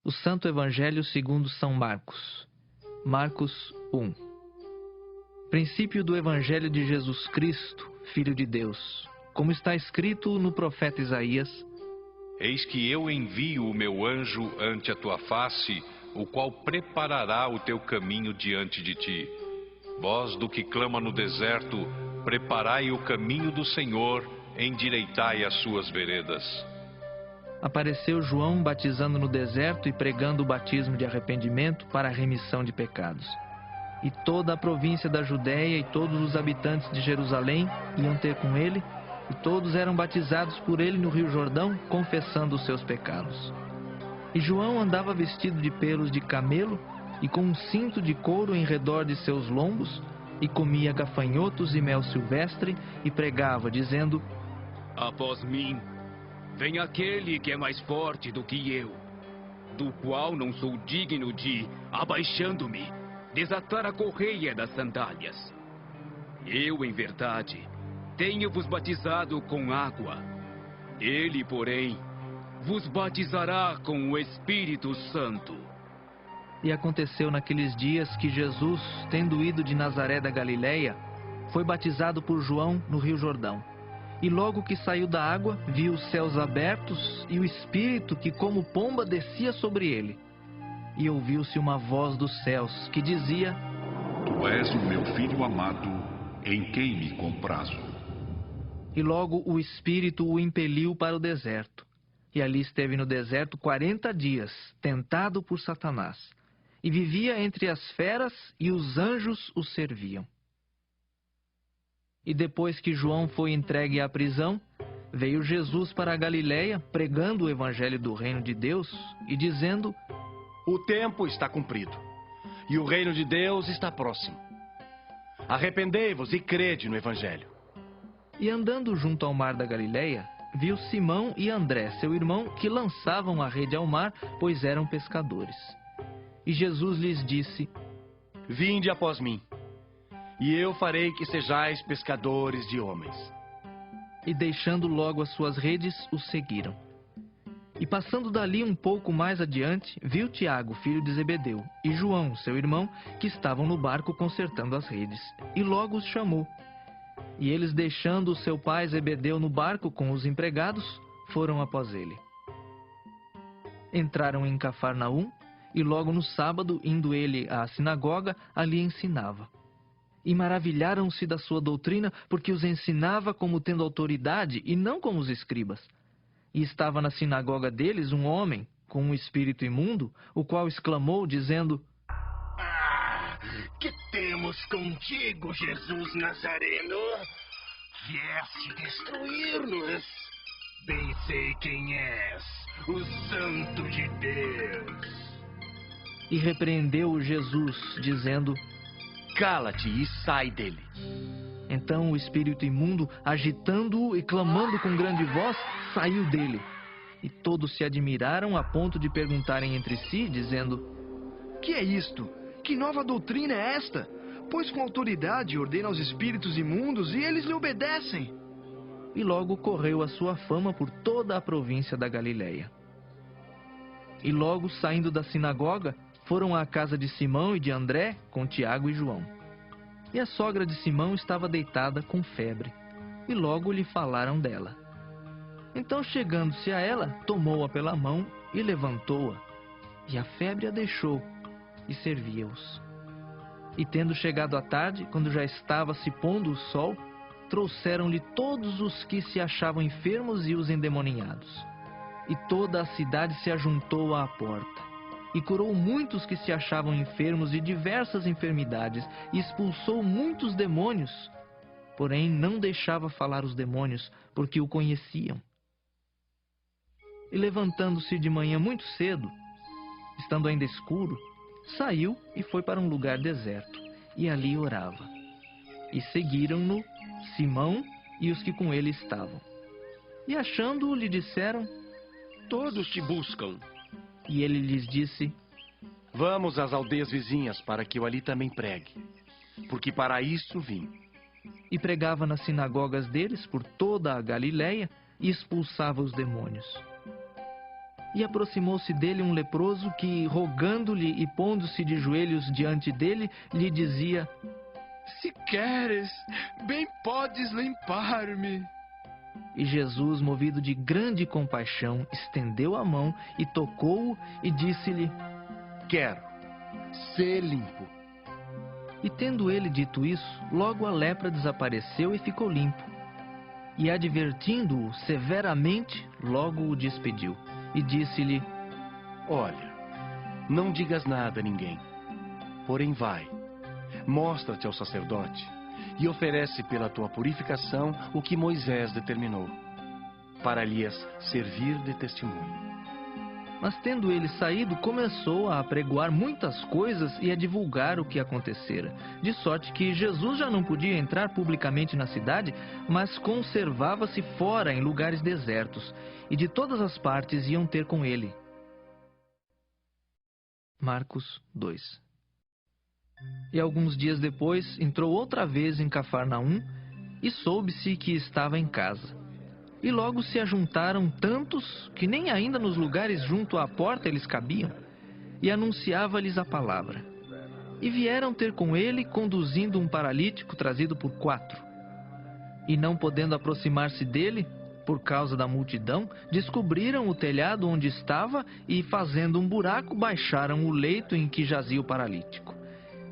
O Santo Evangelho segundo São Marcos. Marcos 1. Princípio do Evangelho de Jesus Cristo, Filho de Deus. Como está escrito no profeta Isaías: Eis que eu envio o meu anjo ante a tua face, o qual preparará o teu caminho diante de ti. Voz do que clama no deserto, preparai o caminho do Senhor, endireitai as suas veredas. Apareceu João batizando no deserto e pregando o batismo de arrependimento para a remissão de pecados. E toda a província da Judéia e todos os habitantes de Jerusalém iam ter com ele, e todos eram batizados por ele no Rio Jordão, confessando os seus pecados. E João andava vestido de pelos de camelo e com um cinto de couro em redor de seus lombos, e comia gafanhotos e mel silvestre, e pregava, dizendo: Após mim, vem aquele que é mais forte do que eu, do qual não sou digno de, abaixando-me, desatar a correia das sandálias. Eu, em verdade, tenho-vos batizado com água. Ele, porém, vos batizará com o Espírito Santo. E aconteceu naqueles dias que Jesus, tendo ido de Nazaré da Galileia, foi batizado por João no Rio Jordão. E logo que saiu da água, viu os céus abertos e o Espírito que como pomba descia sobre ele. E ouviu-se uma voz dos céus que dizia: Tu és o meu Filho amado, em quem me comprazo. E logo o Espírito o impeliu para o deserto. E ali esteve no deserto 40 dias, tentado por Satanás. E vivia entre as feras, e os anjos o serviam. E depois que João foi entregue à prisão, veio Jesus para a Galileia, pregando o evangelho do reino de Deus e dizendo: O tempo está cumprido, e o reino de Deus está próximo. Arrependei-vos e crede no evangelho. E andando junto ao mar da Galileia, viu Simão e André, seu irmão, que lançavam a rede ao mar, pois eram pescadores. E Jesus lhes disse: Vinde após mim, e eu farei que sejais pescadores de homens. E deixando logo as suas redes, os seguiram. E passando dali um pouco mais adiante, viu Tiago, filho de Zebedeu, e João, seu irmão, que estavam no barco consertando as redes, e logo os chamou. E eles, deixando o seu pai Zebedeu no barco com os empregados, foram após ele. Entraram em Cafarnaum, e logo no sábado, indo ele à sinagoga, ali ensinava. E maravilharam-se da sua doutrina, porque os ensinava como tendo autoridade, e não como os escribas. E estava na sinagoga deles um homem, com um espírito imundo, o qual exclamou, dizendo: Que temos contigo, Jesus Nazareno? Vieste destruir-nos. Bem sei quem és, o Santo de Deus. E repreendeu-o Jesus, dizendo: Cala-te e sai dele. Então o espírito imundo, agitando-o e clamando com grande voz, saiu dele. E todos se admiraram a ponto de perguntarem entre si, dizendo: Que é isto? Que nova doutrina é esta? Pois com autoridade ordena aos espíritos imundos e eles lhe obedecem. E logo correu a sua fama por toda a província da Galileia. E logo, saindo da sinagoga, foram à casa de Simão e de André, com Tiago e João. E a sogra de Simão estava deitada com febre, e logo lhe falaram dela. Então, chegando-se a ela, tomou-a pela mão e levantou-a, e a febre a deixou, e servia-os. E tendo chegado a tarde, quando já estava se pondo o sol, trouxeram-lhe todos os que se achavam enfermos e os endemoniados. E toda a cidade se ajuntou à porta. E curou muitos que se achavam enfermos de diversas enfermidades, e expulsou muitos demônios. Porém, não deixava falar os demônios, porque o conheciam. E levantando-se de manhã muito cedo, estando ainda escuro, saiu e foi para um lugar deserto, e ali orava. E seguiram-no Simão e os que com ele estavam. E achando-o, lhe disseram: Todos te buscam. E ele lhes disse: Vamos às aldeias vizinhas, para que eu ali também pregue, porque para isso vim. E pregava nas sinagogas deles por toda a Galileia, e expulsava os demônios. E aproximou-se dele um leproso que, rogando-lhe e pondo-se de joelhos diante dele, lhe dizia: Se queres, bem podes limpar-me. E Jesus, movido de grande compaixão, estendeu a mão e tocou-o e disse-lhe: Quero, sê limpo. E tendo ele dito isso, logo a lepra desapareceu e ficou limpo. E advertindo-o severamente, logo o despediu. E disse-lhe: Olha, não digas nada a ninguém. Porém vai, mostra-te ao sacerdote e oferece pela tua purificação o que Moisés determinou, para lhes servir de testemunho. Mas tendo ele saído, começou a apregoar muitas coisas e a divulgar o que acontecera, de sorte que Jesus já não podia entrar publicamente na cidade, mas conservava-se fora em lugares desertos, e de todas as partes iam ter com ele. Marcos 2. E alguns dias depois entrou outra vez em Cafarnaum, e soube-se que estava em casa. E logo se ajuntaram tantos que nem ainda nos lugares junto à porta eles cabiam, e anunciava-lhes a palavra. E vieram ter com ele, conduzindo um paralítico trazido por 4. E não podendo aproximar-se dele, por causa da multidão, descobriram o telhado onde estava e, fazendo um buraco, baixaram o leito em que jazia o paralítico.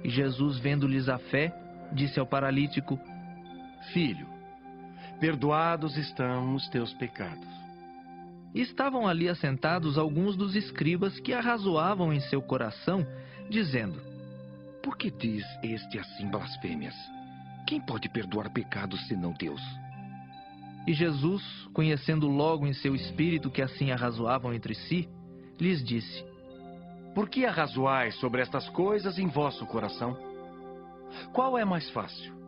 E Jesus, vendo-lhes a fé, disse ao paralítico: Filho, perdoados estão os teus pecados. E estavam ali assentados alguns dos escribas que arrazoavam em seu coração, dizendo: Por que diz este assim blasfêmias? Quem pode perdoar pecados senão Deus? E Jesus, conhecendo logo em seu espírito que assim arrazoavam entre si, lhes disse: Por que arrazoais sobre estas coisas em vosso coração? Qual é mais fácil?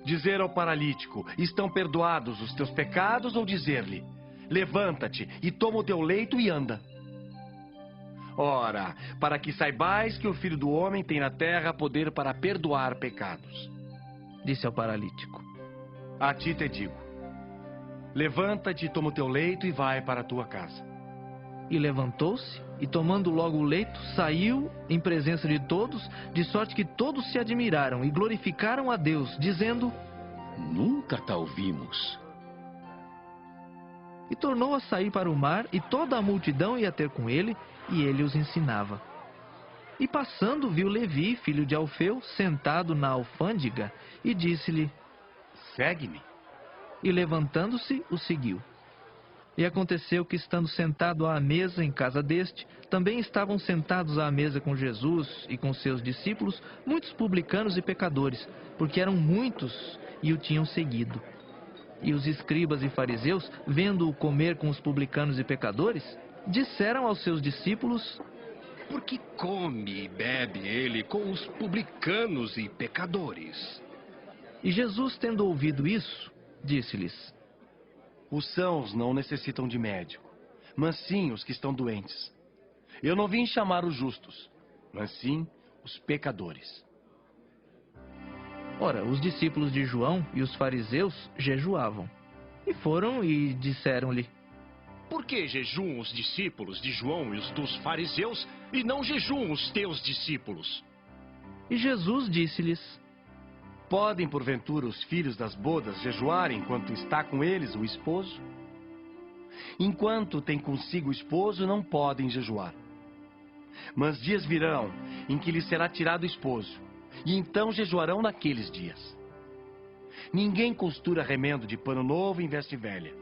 Dizer ao paralítico: estão perdoados os teus pecados, ou dizer-lhe: levanta-te e toma o teu leito e anda? Ora, para que saibais que o Filho do Homem tem na terra poder para perdoar pecados. Disse ao paralítico: A ti te digo, levanta-te, toma o teu leito e vai para a tua casa. E levantou-se, e tomando logo o leito, saiu em presença de todos, de sorte que todos se admiraram e glorificaram a Deus, dizendo: Nunca tal vimos. E tornou a sair para o mar, e toda a multidão ia ter com ele, e ele os ensinava. E passando, viu Levi, filho de Alfeu, sentado na alfândega, e disse-lhe: Segue-me. E levantando-se, o seguiu. E aconteceu que, estando sentado à mesa em casa deste, também estavam sentados à mesa com Jesus e com seus discípulos muitos publicanos e pecadores, porque eram muitos e o tinham seguido. E os escribas e fariseus, vendo-o comer com os publicanos e pecadores, disseram aos seus discípulos: Por que come e bebe ele com os publicanos e pecadores? E Jesus, tendo ouvido isso, disse-lhes: Os sãos não necessitam de médico, mas sim os que estão doentes. Eu não vim chamar os justos, mas sim os pecadores. Ora, os discípulos de João e os fariseus jejuavam. E foram e disseram-lhe: Por que jejuam os discípulos de João e os dos fariseus, e não jejuam os teus discípulos? E Jesus disse-lhes: Podem, porventura, os filhos das bodas jejuarem enquanto está com eles o esposo? Enquanto tem consigo o esposo, não podem jejuar. Mas dias virão em que lhes será tirado o esposo, e então jejuarão naqueles dias. Ninguém costura remendo de pano novo em veste velha,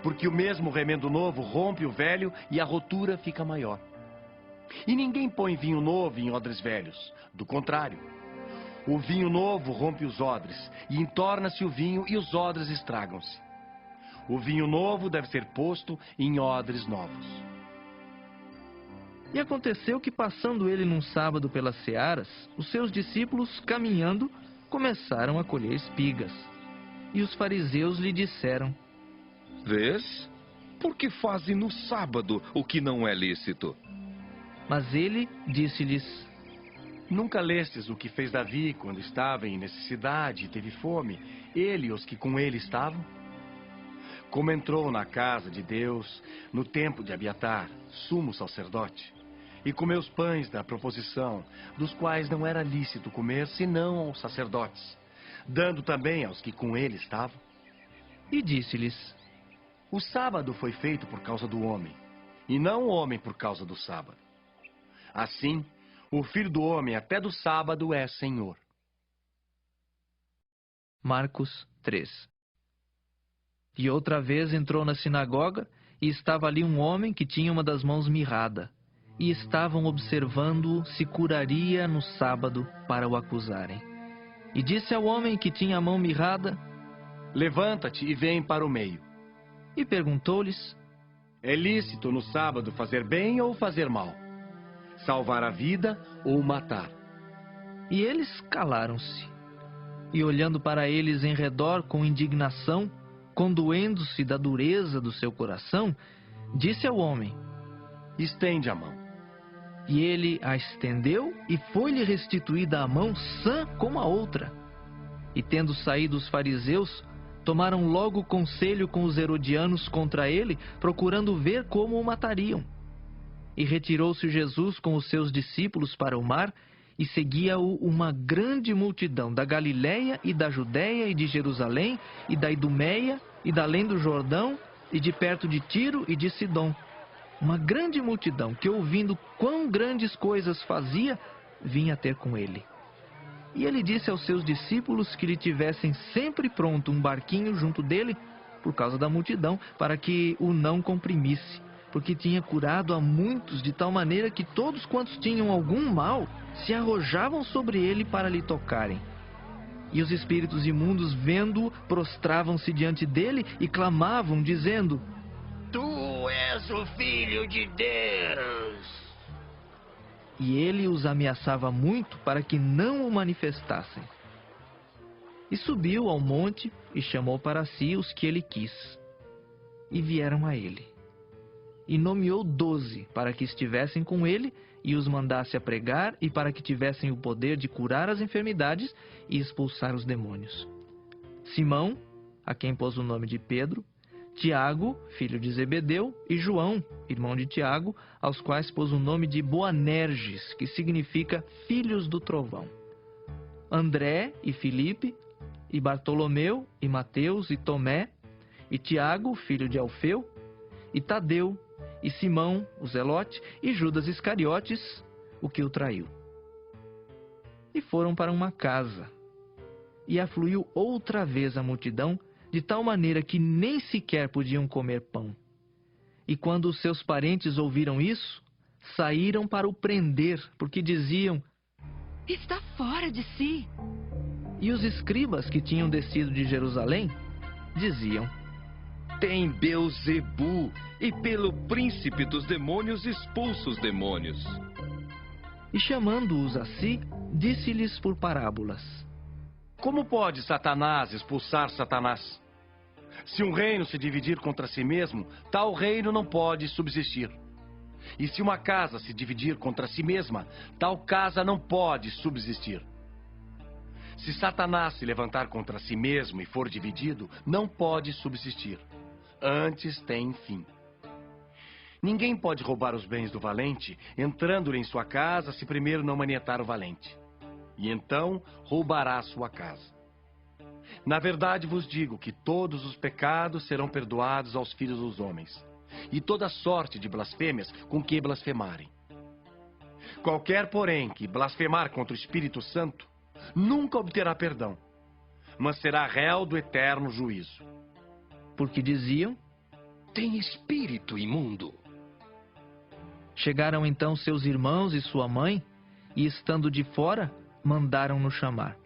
porque o mesmo remendo novo rompe o velho e a rotura fica maior. E ninguém põe vinho novo em odres velhos, do contrário. O vinho novo rompe os odres, e entorna-se o vinho, e os odres estragam-se. O vinho novo deve ser posto em odres novos. E aconteceu que, passando ele num sábado pelas searas, os seus discípulos, caminhando, começaram a colher espigas. E os fariseus lhe disseram: Vês? Por que fazem no sábado o que não é lícito? Mas ele disse-lhes: Nunca lestes o que fez Davi quando estava em necessidade e teve fome, ele e os que com ele estavam? como entrou na casa de Deus no tempo de Abiatar, sumo sacerdote, e comeu os pães da proposição, dos quais não era lícito comer senão aos sacerdotes, dando também aos que com ele estavam. E disse-lhes: O sábado foi feito por causa do homem, e não o homem por causa do sábado. Assim, o Filho do Homem até do sábado é Senhor. Marcos 3. E outra vez entrou na sinagoga, e estava ali um homem que tinha uma das mãos mirrada, e estavam observando-o se curaria no sábado para o acusarem. E disse ao homem que tinha a mão mirrada: Levanta-te e vem para o meio. E perguntou-lhes: É lícito no sábado fazer bem ou fazer mal? Salvar a vida ou matar? E eles calaram-se. E olhando para eles em redor com indignação, condoendo-se da dureza do seu coração, disse ao homem: Estende a mão. E ele a estendeu, e foi-lhe restituída a mão sã como a outra. E tendo saído os fariseus, tomaram logo conselho com os herodianos contra ele, procurando ver como o matariam. E retirou-se Jesus com os seus discípulos para o mar, e seguia-o uma grande multidão da Galiléia e da Judéia e de Jerusalém e da Idumeia e da além do Jordão e de perto de Tiro e de Sidom. Uma grande multidão que, ouvindo quão grandes coisas fazia, vinha ter com ele. E ele disse aos seus discípulos que lhe tivessem sempre pronto um barquinho junto dele, por causa da multidão, para que o não comprimisse, porque tinha curado a muitos de tal maneira que todos quantos tinham algum mal se arrojavam sobre ele para lhe tocarem. E os espíritos imundos, vendo-o, prostravam-se diante dele e clamavam, dizendo: Tu és o Filho de Deus. E ele os ameaçava muito para que não o manifestassem. E subiu ao monte e chamou para si os que ele quis. E vieram a ele. E nomeou 12 para que estivessem com ele e os mandasse a pregar e para que tivessem o poder de curar as enfermidades e expulsar os demônios. Simão, a quem pôs o nome de Pedro, Tiago, filho de Zebedeu, e João, irmão de Tiago, aos quais pôs o nome de Boanerges, que significa filhos do trovão. André e Filipe, e Bartolomeu, e Mateus, e Tomé, e Tiago, filho de Alfeu, e Tadeu, e Simão, o Zelote, e Judas Iscariotes, o que o traiu. E foram para uma casa. E afluiu outra vez a multidão, de tal maneira que nem sequer podiam comer pão. E quando os seus parentes ouviram isso, saíram para o prender, porque diziam: Está fora de si. E os escribas que tinham descido de Jerusalém diziam: Tem Beelzebu, e pelo príncipe dos demônios expulsa os demônios. E chamando-os a si, disse-lhes por parábolas: Como pode Satanás expulsar Satanás? Se um reino se dividir contra si mesmo, tal reino não pode subsistir. E se uma casa se dividir contra si mesma, tal casa não pode subsistir. Se Satanás se levantar contra si mesmo e for dividido, não pode subsistir. Antes tem fim. Ninguém pode roubar os bens do valente, entrando-lhe em sua casa, se primeiro não manietar o valente. E então roubará a sua casa. Na verdade vos digo que todos os pecados serão perdoados aos filhos dos homens, e toda sorte de blasfêmias com que blasfemarem. Qualquer, porém, que blasfemar contra o Espírito Santo, nunca obterá perdão, mas será réu do eterno juízo. Porque diziam: Tem espírito imundo. Chegaram então seus irmãos e sua mãe, e estando de fora, mandaram-no chamar.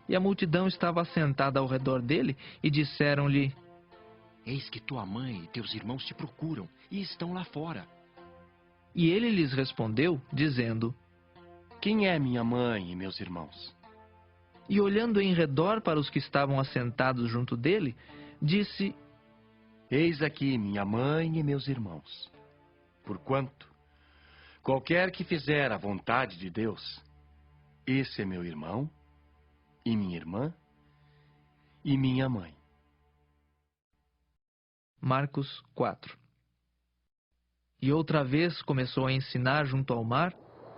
E a multidão estava assentada ao redor dele, e disseram-lhe: Eis que tua mãe e teus irmãos te procuram, e estão lá fora. E ele lhes respondeu, dizendo: Quem é minha mãe e meus irmãos? E olhando em redor para os que estavam assentados junto dele, disse: Eis aqui minha mãe e meus irmãos. Porquanto, qualquer que fizer a vontade de Deus, esse é meu irmão, e minha irmã, e minha mãe. Marcos 4. E outra vez começou a ensinar junto ao mar,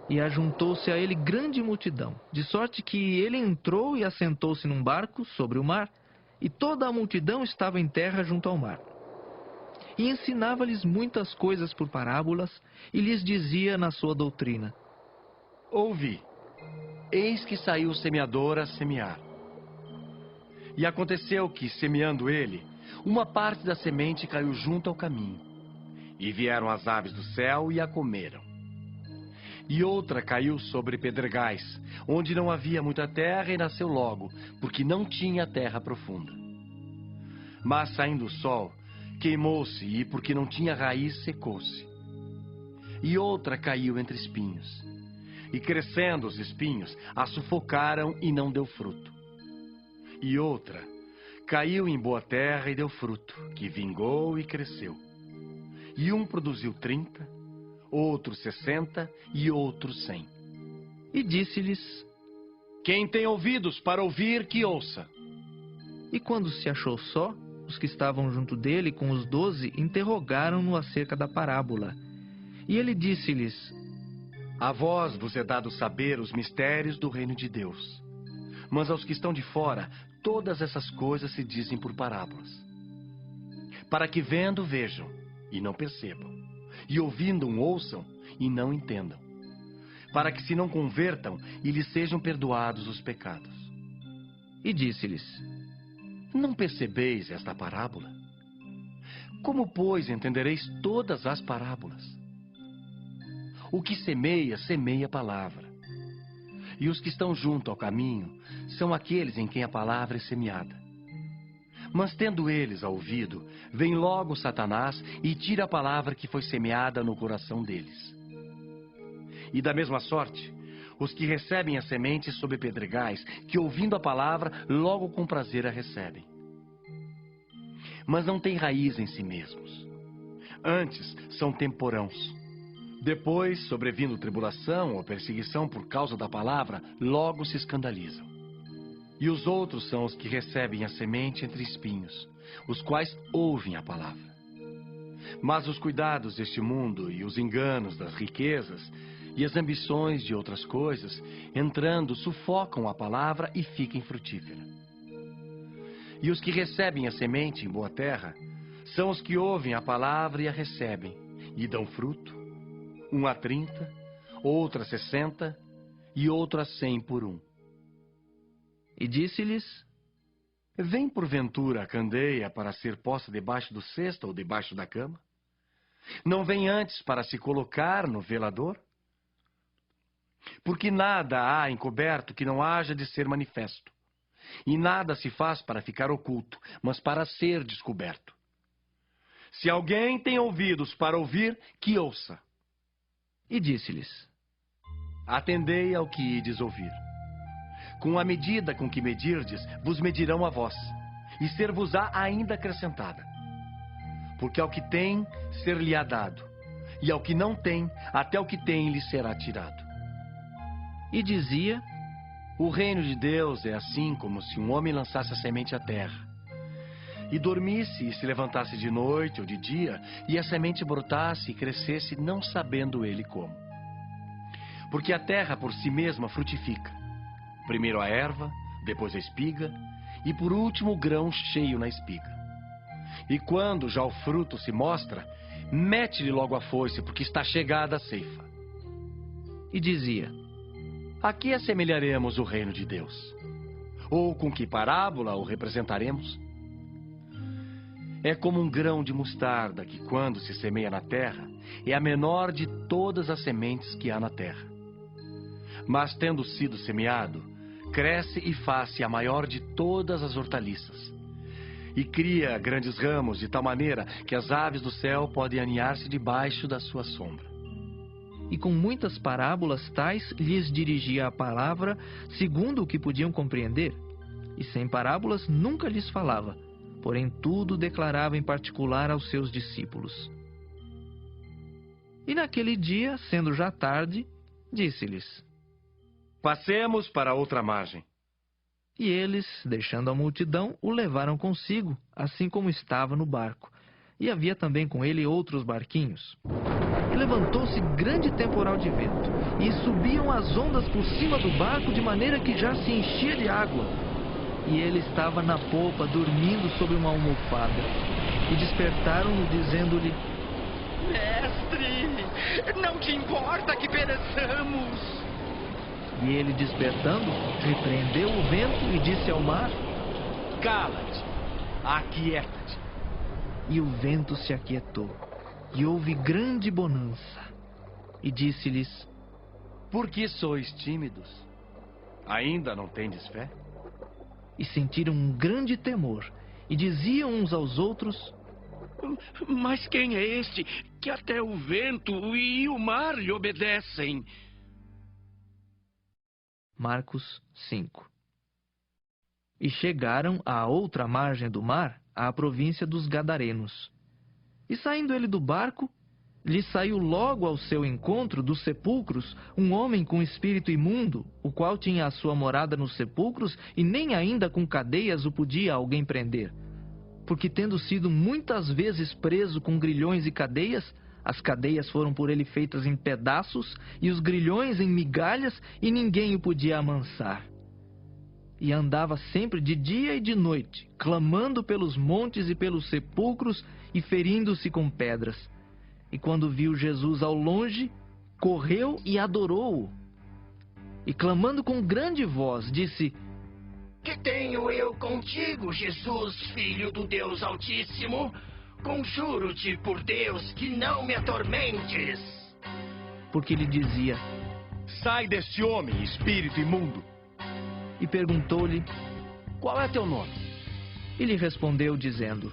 e ajuntou-se a ele grande multidão, de sorte que ele entrou e assentou-se num barco sobre o mar, e toda a multidão estava em terra junto ao mar. E ensinava-lhes muitas coisas por parábolas, e lhes dizia na sua doutrina: Ouvi, eis que saiu o semeador a semear. E aconteceu que, semeando ele, uma parte da semente caiu junto ao caminho, e vieram as aves do céu e a comeram. E outra caiu sobre pedregais, onde não havia muita terra, e nasceu logo, porque não tinha terra profunda. Mas saindo o sol, queimou-se, e porque não tinha raiz, secou-se. E outra caiu entre espinhos. E crescendo os espinhos, a sufocaram e não deu fruto. E outra caiu em boa terra e deu fruto, que vingou e cresceu. E um produziu 30, outro 60 e outro 100. E disse-lhes: Quem tem ouvidos para ouvir, que ouça. E quando se achou só, os que estavam junto dele com os 12 interrogaram-no acerca da parábola. E ele disse-lhes: A vós vos é dado saber os mistérios do reino de Deus. Mas aos que estão de fora, todas essas coisas se dizem por parábolas. Para que vendo, vejam, e não percebam. E ouvindo, ouçam, e não entendam. Para que se não convertam, e lhes sejam perdoados os pecados. E disse-lhes: Não percebeis esta parábola? Como, pois, entendereis todas as parábolas? O que semeia, semeia a palavra. E os que estão junto ao caminho são aqueles em quem a palavra é semeada. Mas tendo eles a ouvido, vem logo Satanás e tira a palavra que foi semeada no coração deles. E da mesma sorte, os que recebem a semente sob pedregais, que ouvindo a palavra, logo com prazer a recebem. Mas não têm raiz em si mesmos. Antes são temporãos. Depois, sobrevindo tribulação ou perseguição por causa da palavra, logo se escandalizam. E os outros são os que recebem a semente entre espinhos, os quais ouvem a palavra. Mas os cuidados deste mundo e os enganos das riquezas e as ambições de outras coisas, entrando, sufocam a palavra e fica infrutífera. E os que recebem a semente em boa terra são os que ouvem a palavra e a recebem, e dão fruto, um a 30, outro a 60 e outro a 100 por um. E disse-lhes: Vem porventura a candeia para ser posta debaixo do cesto ou debaixo da cama? Não vem antes para se colocar no velador? Porque nada há encoberto que não haja de ser manifesto. E nada se faz para ficar oculto, mas para ser descoberto. Se alguém tem ouvidos para ouvir, que ouça. E disse-lhes: Atendei ao que ides ouvir. Com a medida com que medirdes, vos medirão a vós, e ser-vos-á ainda acrescentada. Porque ao que tem, ser-lhe-á dado, e ao que não tem, até o que tem lhe será tirado. E dizia: O reino de Deus é assim como se um homem lançasse a semente à terra, e dormisse e se levantasse de noite ou de dia, e a semente brotasse e crescesse, não sabendo ele como. Porque a terra por si mesma frutifica. Primeiro a erva, depois a espiga, e por último o grão cheio na espiga. E quando já o fruto se mostra, mete-lhe logo a foice, porque está chegada a ceifa. E dizia: A que assemelharemos o reino de Deus? Ou com que parábola o representaremos? É como um grão de mostarda que, quando se semeia na terra, é a menor de todas as sementes que há na terra. Mas, tendo sido semeado, cresce e faz-se a maior de todas as hortaliças. E cria grandes ramos, de tal maneira que as aves do céu podem aninhar-se debaixo da sua sombra. E com muitas parábolas tais lhes dirigia a palavra, segundo o que podiam compreender. E sem parábolas nunca lhes falava, porém tudo declarava em particular aos seus discípulos. E naquele dia, sendo já tarde, disse-lhes: Passemos para outra margem. E eles, deixando a multidão, o levaram consigo, assim como estava no barco, e havia também com ele outros barquinhos. E levantou-se grande temporal de vento, e subiam as ondas por cima do barco, de maneira que já se enchia de água. E ele estava na popa, dormindo sobre uma almofada. E despertaram-no, dizendo-lhe: Mestre, não te importa que pereçamos? E ele, despertando, repreendeu o vento e disse ao mar: Cala-te, aquieta-te. E o vento se aquietou, e houve grande bonança. E disse-lhes: Por que sois tímidos? Ainda não tendes fé? E sentiram um grande temor, e diziam uns aos outros: Mas quem é este que até o vento e o mar lhe obedecem? Marcos 5. E chegaram à outra margem do mar, à província dos Gadarenos. E saindo ele do barco, lhe saiu logo ao seu encontro dos sepulcros um homem com espírito imundo, o qual tinha a sua morada nos sepulcros, e nem ainda com cadeias o podia alguém prender. Porque tendo sido muitas vezes preso com grilhões e cadeias, as cadeias foram por ele feitas em pedaços, e os grilhões em migalhas, e ninguém o podia amansar. E andava sempre de dia e de noite, clamando pelos montes e pelos sepulcros, e ferindo-se com pedras. E quando viu Jesus ao longe, correu e adorou-o. E clamando com grande voz, disse: Que tenho eu contigo, Jesus, Filho do Deus Altíssimo? Conjuro-te por Deus que não me atormentes. Porque lhe dizia: Sai deste homem, espírito imundo. E perguntou-lhe: Qual é teu nome? E lhe respondeu, dizendo: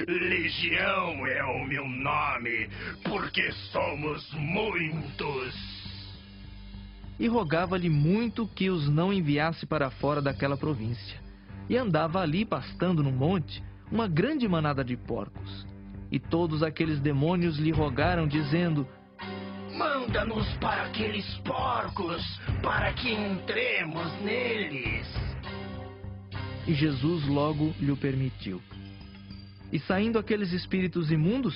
Legião é o meu nome, porque somos muitos. E rogava-lhe muito que os não enviasse para fora daquela província. E andava ali, pastando no monte, uma grande manada de porcos. E todos aqueles demônios lhe rogaram, dizendo: Manda-nos para aqueles porcos, para que entremos neles. E Jesus logo lhe permitiu. E saindo aqueles espíritos imundos,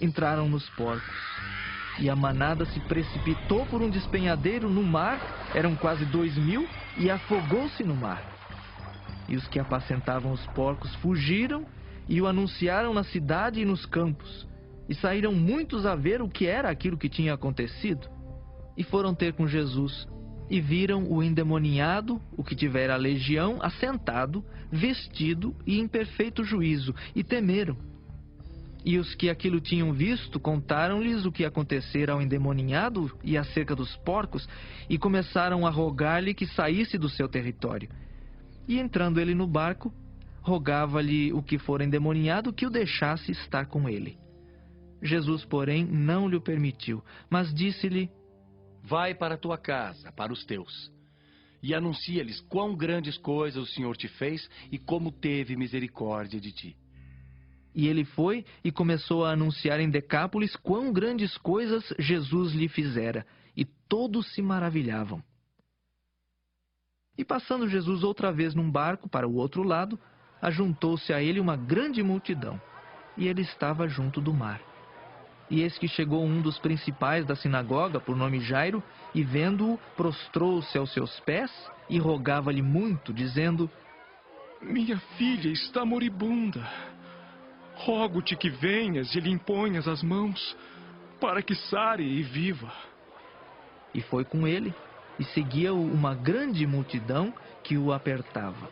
entraram nos porcos. E a manada se precipitou por um despenhadeiro no mar, eram quase 2.000, e afogou-se no mar. E os que apacentavam os porcos fugiram e o anunciaram na cidade e nos campos. E saíram muitos a ver o que era aquilo que tinha acontecido. E foram ter com Jesus, e viram o endemoniado, o que tivera a legião, assentado, vestido e em perfeito juízo, e temeram. E os que aquilo tinham visto contaram-lhes o que acontecera ao endemoniado e acerca dos porcos, e começaram a rogar-lhe que saísse do seu território. E entrando ele no barco, rogava-lhe o que fora endemoniado que o deixasse estar com ele. Jesus, porém, não lhe permitiu, mas disse-lhe: Vai para a tua casa, para os teus, e anuncia-lhes quão grandes coisas o Senhor te fez e como teve misericórdia de ti. E ele foi e começou a anunciar em Decápolis quão grandes coisas Jesus lhe fizera, e todos se maravilhavam. E passando Jesus outra vez num barco para o outro lado, ajuntou-se a ele uma grande multidão, e ele estava junto do mar. E eis que chegou um dos principais da sinagoga, por nome Jairo, e vendo-o, prostrou-se aos seus pés e rogava-lhe muito, dizendo: Minha filha está moribunda. Rogo-te que venhas e lhe imponhas as mãos, para que sare e viva. E foi com ele, e seguia-o uma grande multidão que o apertava.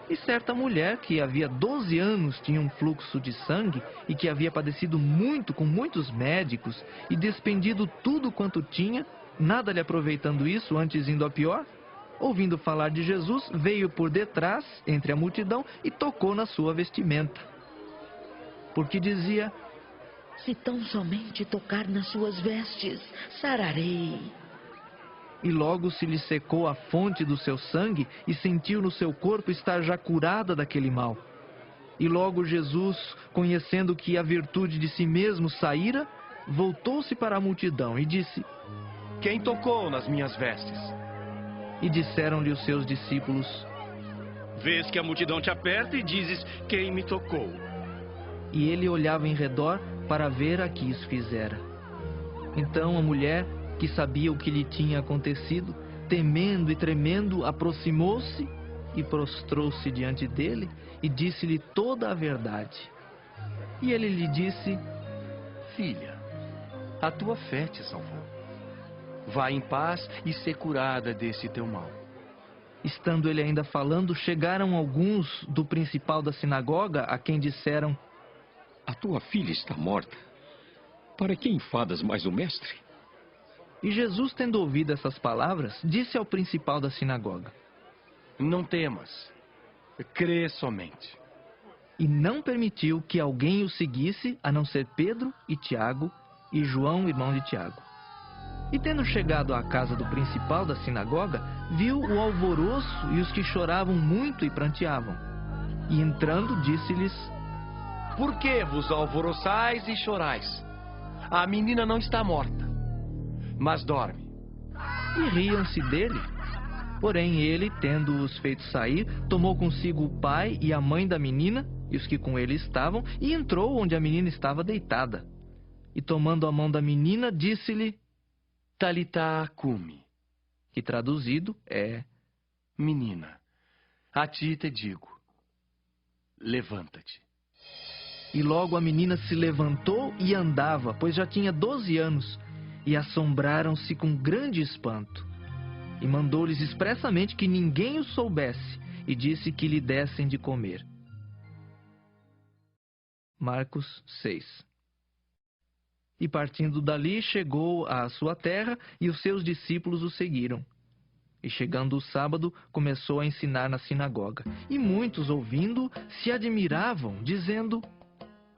E certa mulher, que havia 12 anos tinha um fluxo de sangue, e que havia padecido muito com muitos médicos, e despendido tudo quanto tinha, nada lhe aproveitando isso, antes indo a pior, ouvindo falar de Jesus, veio por detrás, entre a multidão, e tocou na sua vestimenta. Porque dizia: Se tão somente tocar nas suas vestes, sararei. E logo se lhe secou a fonte do seu sangue, e sentiu no seu corpo estar já curada daquele mal. E logo Jesus, conhecendo que a virtude de si mesmo saíra, voltou-se para a multidão e disse: Quem tocou nas minhas vestes? E disseram-lhe os seus discípulos: Vês que a multidão te aperta e dizes: Quem me tocou? e ele olhava em redor para ver a que isso fizera. Então a mulher, que sabia o que lhe tinha acontecido, temendo e tremendo, aproximou-se e prostrou-se diante dele e disse-lhe toda a verdade. E ele lhe disse: Filha, a tua fé te salvou. Vá em paz e ser curada desse teu mal. Estando ele ainda falando, chegaram alguns do principal da sinagoga, a quem disseram: A tua filha está morta. Para que enfadas mais o mestre? E Jesus, tendo ouvido essas palavras, disse ao principal da sinagoga: Não temas, crê somente. E não permitiu que alguém o seguisse, a não ser Pedro e Tiago e João, irmão de Tiago. E tendo chegado à casa do principal da sinagoga, viu o alvoroço e os que choravam muito e pranteavam. E entrando, disse-lhes: Por que vos alvoroçais e chorais? A menina não está morta, mas dorme. E riam-se dele. Porém ele, tendo-os feito sair, tomou consigo o pai e a mãe da menina e os que com ele estavam, e entrou onde a menina estava deitada. E tomando a mão da menina, disse-lhe: Talitá cumi, que traduzido é: Menina, a ti te digo, levanta-te. E logo a menina se levantou e andava, pois já tinha 12 anos, e assombraram-se com grande espanto. E mandou-lhes expressamente que ninguém o soubesse, e disse que lhe dessem de comer. Marcos 6. E partindo dali, chegou à sua terra, e os seus discípulos o seguiram. E chegando o sábado, começou a ensinar na sinagoga. E muitos, ouvindo, se admiravam, dizendo: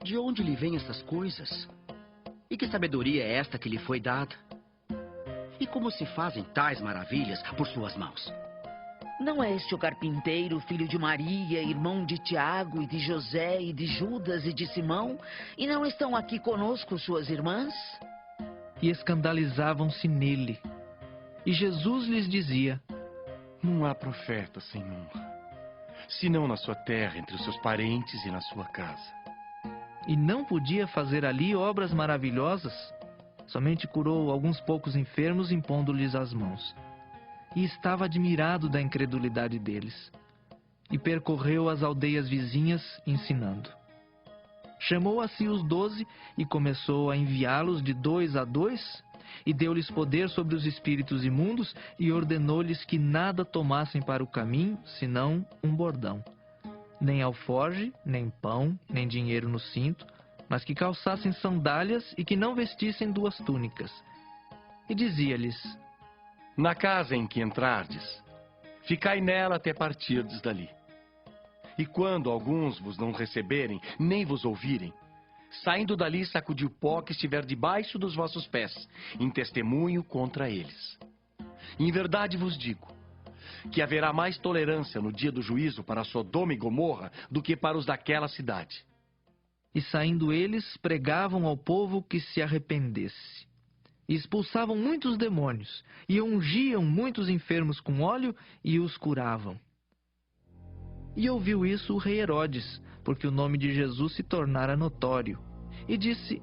De onde lhe vêm essas coisas? E que sabedoria é esta que lhe foi dada? E como se fazem tais maravilhas por suas mãos? Não é este o carpinteiro, filho de Maria, irmão de Tiago e de José e de Judas e de Simão? E não estão aqui conosco suas irmãs? E escandalizavam-se nele. E Jesus lhes dizia: Não há profeta sem honra, senão na sua terra, entre os seus parentes e na sua casa. E não podia fazer ali obras maravilhosas, somente curou alguns poucos enfermos, impondo-lhes as mãos. E estava admirado da incredulidade deles. E percorreu as aldeias vizinhas, ensinando. Chamou a si os 12 e começou a enviá-los de 2 a 2, e deu-lhes poder sobre os espíritos imundos, e ordenou-lhes que nada tomassem para o caminho, senão um bordão. Nem alforge, nem pão, nem dinheiro no cinto, mas que calçassem sandálias e que não vestissem 2 túnicas. E dizia-lhes: Na casa em que entrardes, ficai nela até partirdes dali. E quando alguns vos não receberem, nem vos ouvirem, saindo dali, sacudi o pó que estiver debaixo dos vossos pés, em testemunho contra eles. Em verdade vos digo, que haverá mais tolerância no dia do juízo para Sodoma e Gomorra do que para os daquela cidade. E saindo eles, pregavam ao povo que se arrependesse. E expulsavam muitos demônios, e ungiam muitos enfermos com óleo, e os curavam. E ouviu isso o rei Herodes, porque o nome de Jesus se tornara notório. E disse: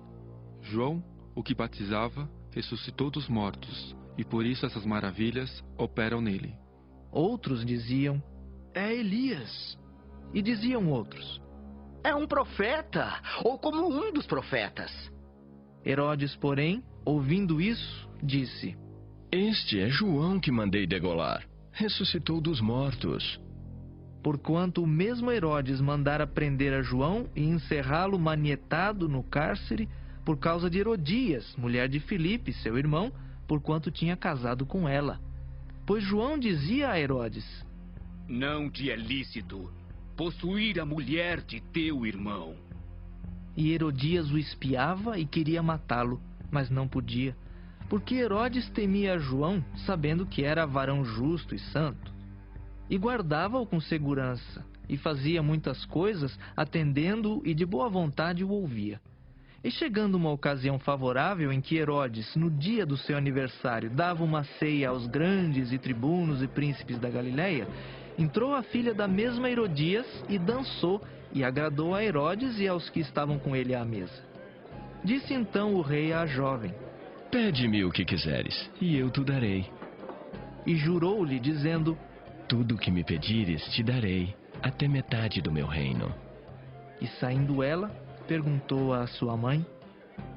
João, o que batizava, ressuscitou dos mortos, e por isso essas maravilhas operam nele. Outros diziam: É Elias. E diziam outros: É um profeta, ou como um dos profetas. Herodes, porém, ouvindo isso, disse: Este é João que mandei degolar. Ressuscitou dos mortos. Porquanto o mesmo Herodes mandara prender a João e encerrá-lo manietado no cárcere por causa de Herodias, mulher de Filipe, seu irmão, porquanto tinha casado com ela. Pois João dizia a Herodes: Não te é lícito possuir a mulher de teu irmão. E Herodias o espiava e queria matá-lo, mas não podia, porque Herodes temia João, sabendo que era varão justo e santo. E guardava-o com segurança, e fazia muitas coisas, atendendo-o e de boa vontade o ouvia. E chegando uma ocasião favorável em que Herodes, no dia do seu aniversário, dava uma ceia aos grandes e tribunos e príncipes da Galileia, entrou a filha da mesma Herodias e dançou, e agradou a Herodes e aos que estavam com ele à mesa. Disse então o rei à jovem: Pede-me o que quiseres, e eu te darei. E jurou-lhe, dizendo: Tudo o que me pedires te darei, até metade do meu reino. E saindo ela, perguntou à sua mãe: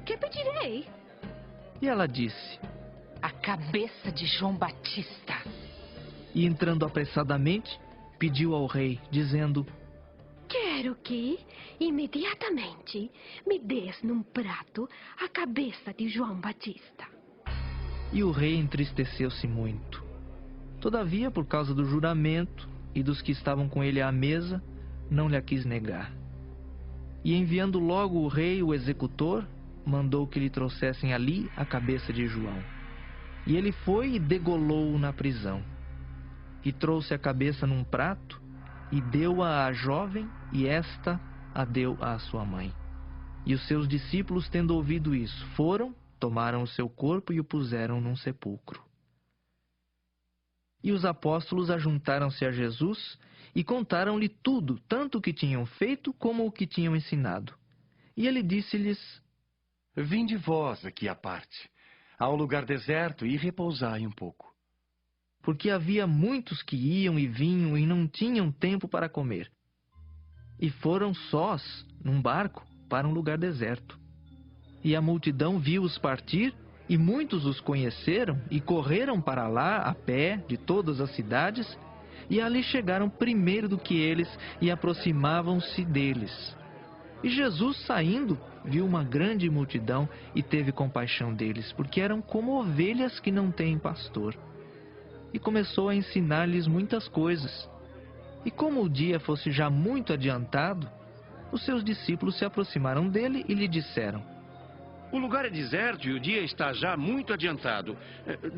Que pedirei? E ela disse: A cabeça de João Batista. E entrando apressadamente, pediu ao rei, dizendo: Quero que, imediatamente, me des num prato a cabeça de João Batista. E o rei entristeceu-se muito. Todavia, por causa do juramento e dos que estavam com ele à mesa, não lhe a quis negar. E enviando logo o rei o executor, mandou que lhe trouxessem ali a cabeça de João. E ele foi e degolou-o na prisão. E trouxe a cabeça num prato, e deu-a à jovem, e esta a deu à sua mãe. E os seus discípulos, tendo ouvido isso, foram, tomaram o seu corpo e o puseram num sepulcro. E os apóstolos ajuntaram-se a Jesus e contaram-lhe tudo, tanto o que tinham feito como o que tinham ensinado. E ele disse-lhes: Vinde vós aqui à parte, a um lugar deserto, e repousai um pouco. Porque havia muitos que iam e vinham e não tinham tempo para comer. E foram sós, num barco, para um lugar deserto. E a multidão viu-os partir, e muitos os conheceram e correram para lá a pé de todas as cidades, e ali chegaram primeiro do que eles e aproximavam-se deles. E Jesus, saindo, viu uma grande multidão e teve compaixão deles, porque eram como ovelhas que não têm pastor. E começou a ensinar-lhes muitas coisas. E como o dia fosse já muito adiantado, os seus discípulos se aproximaram dele e lhe disseram: O lugar é deserto e o dia está já muito adiantado.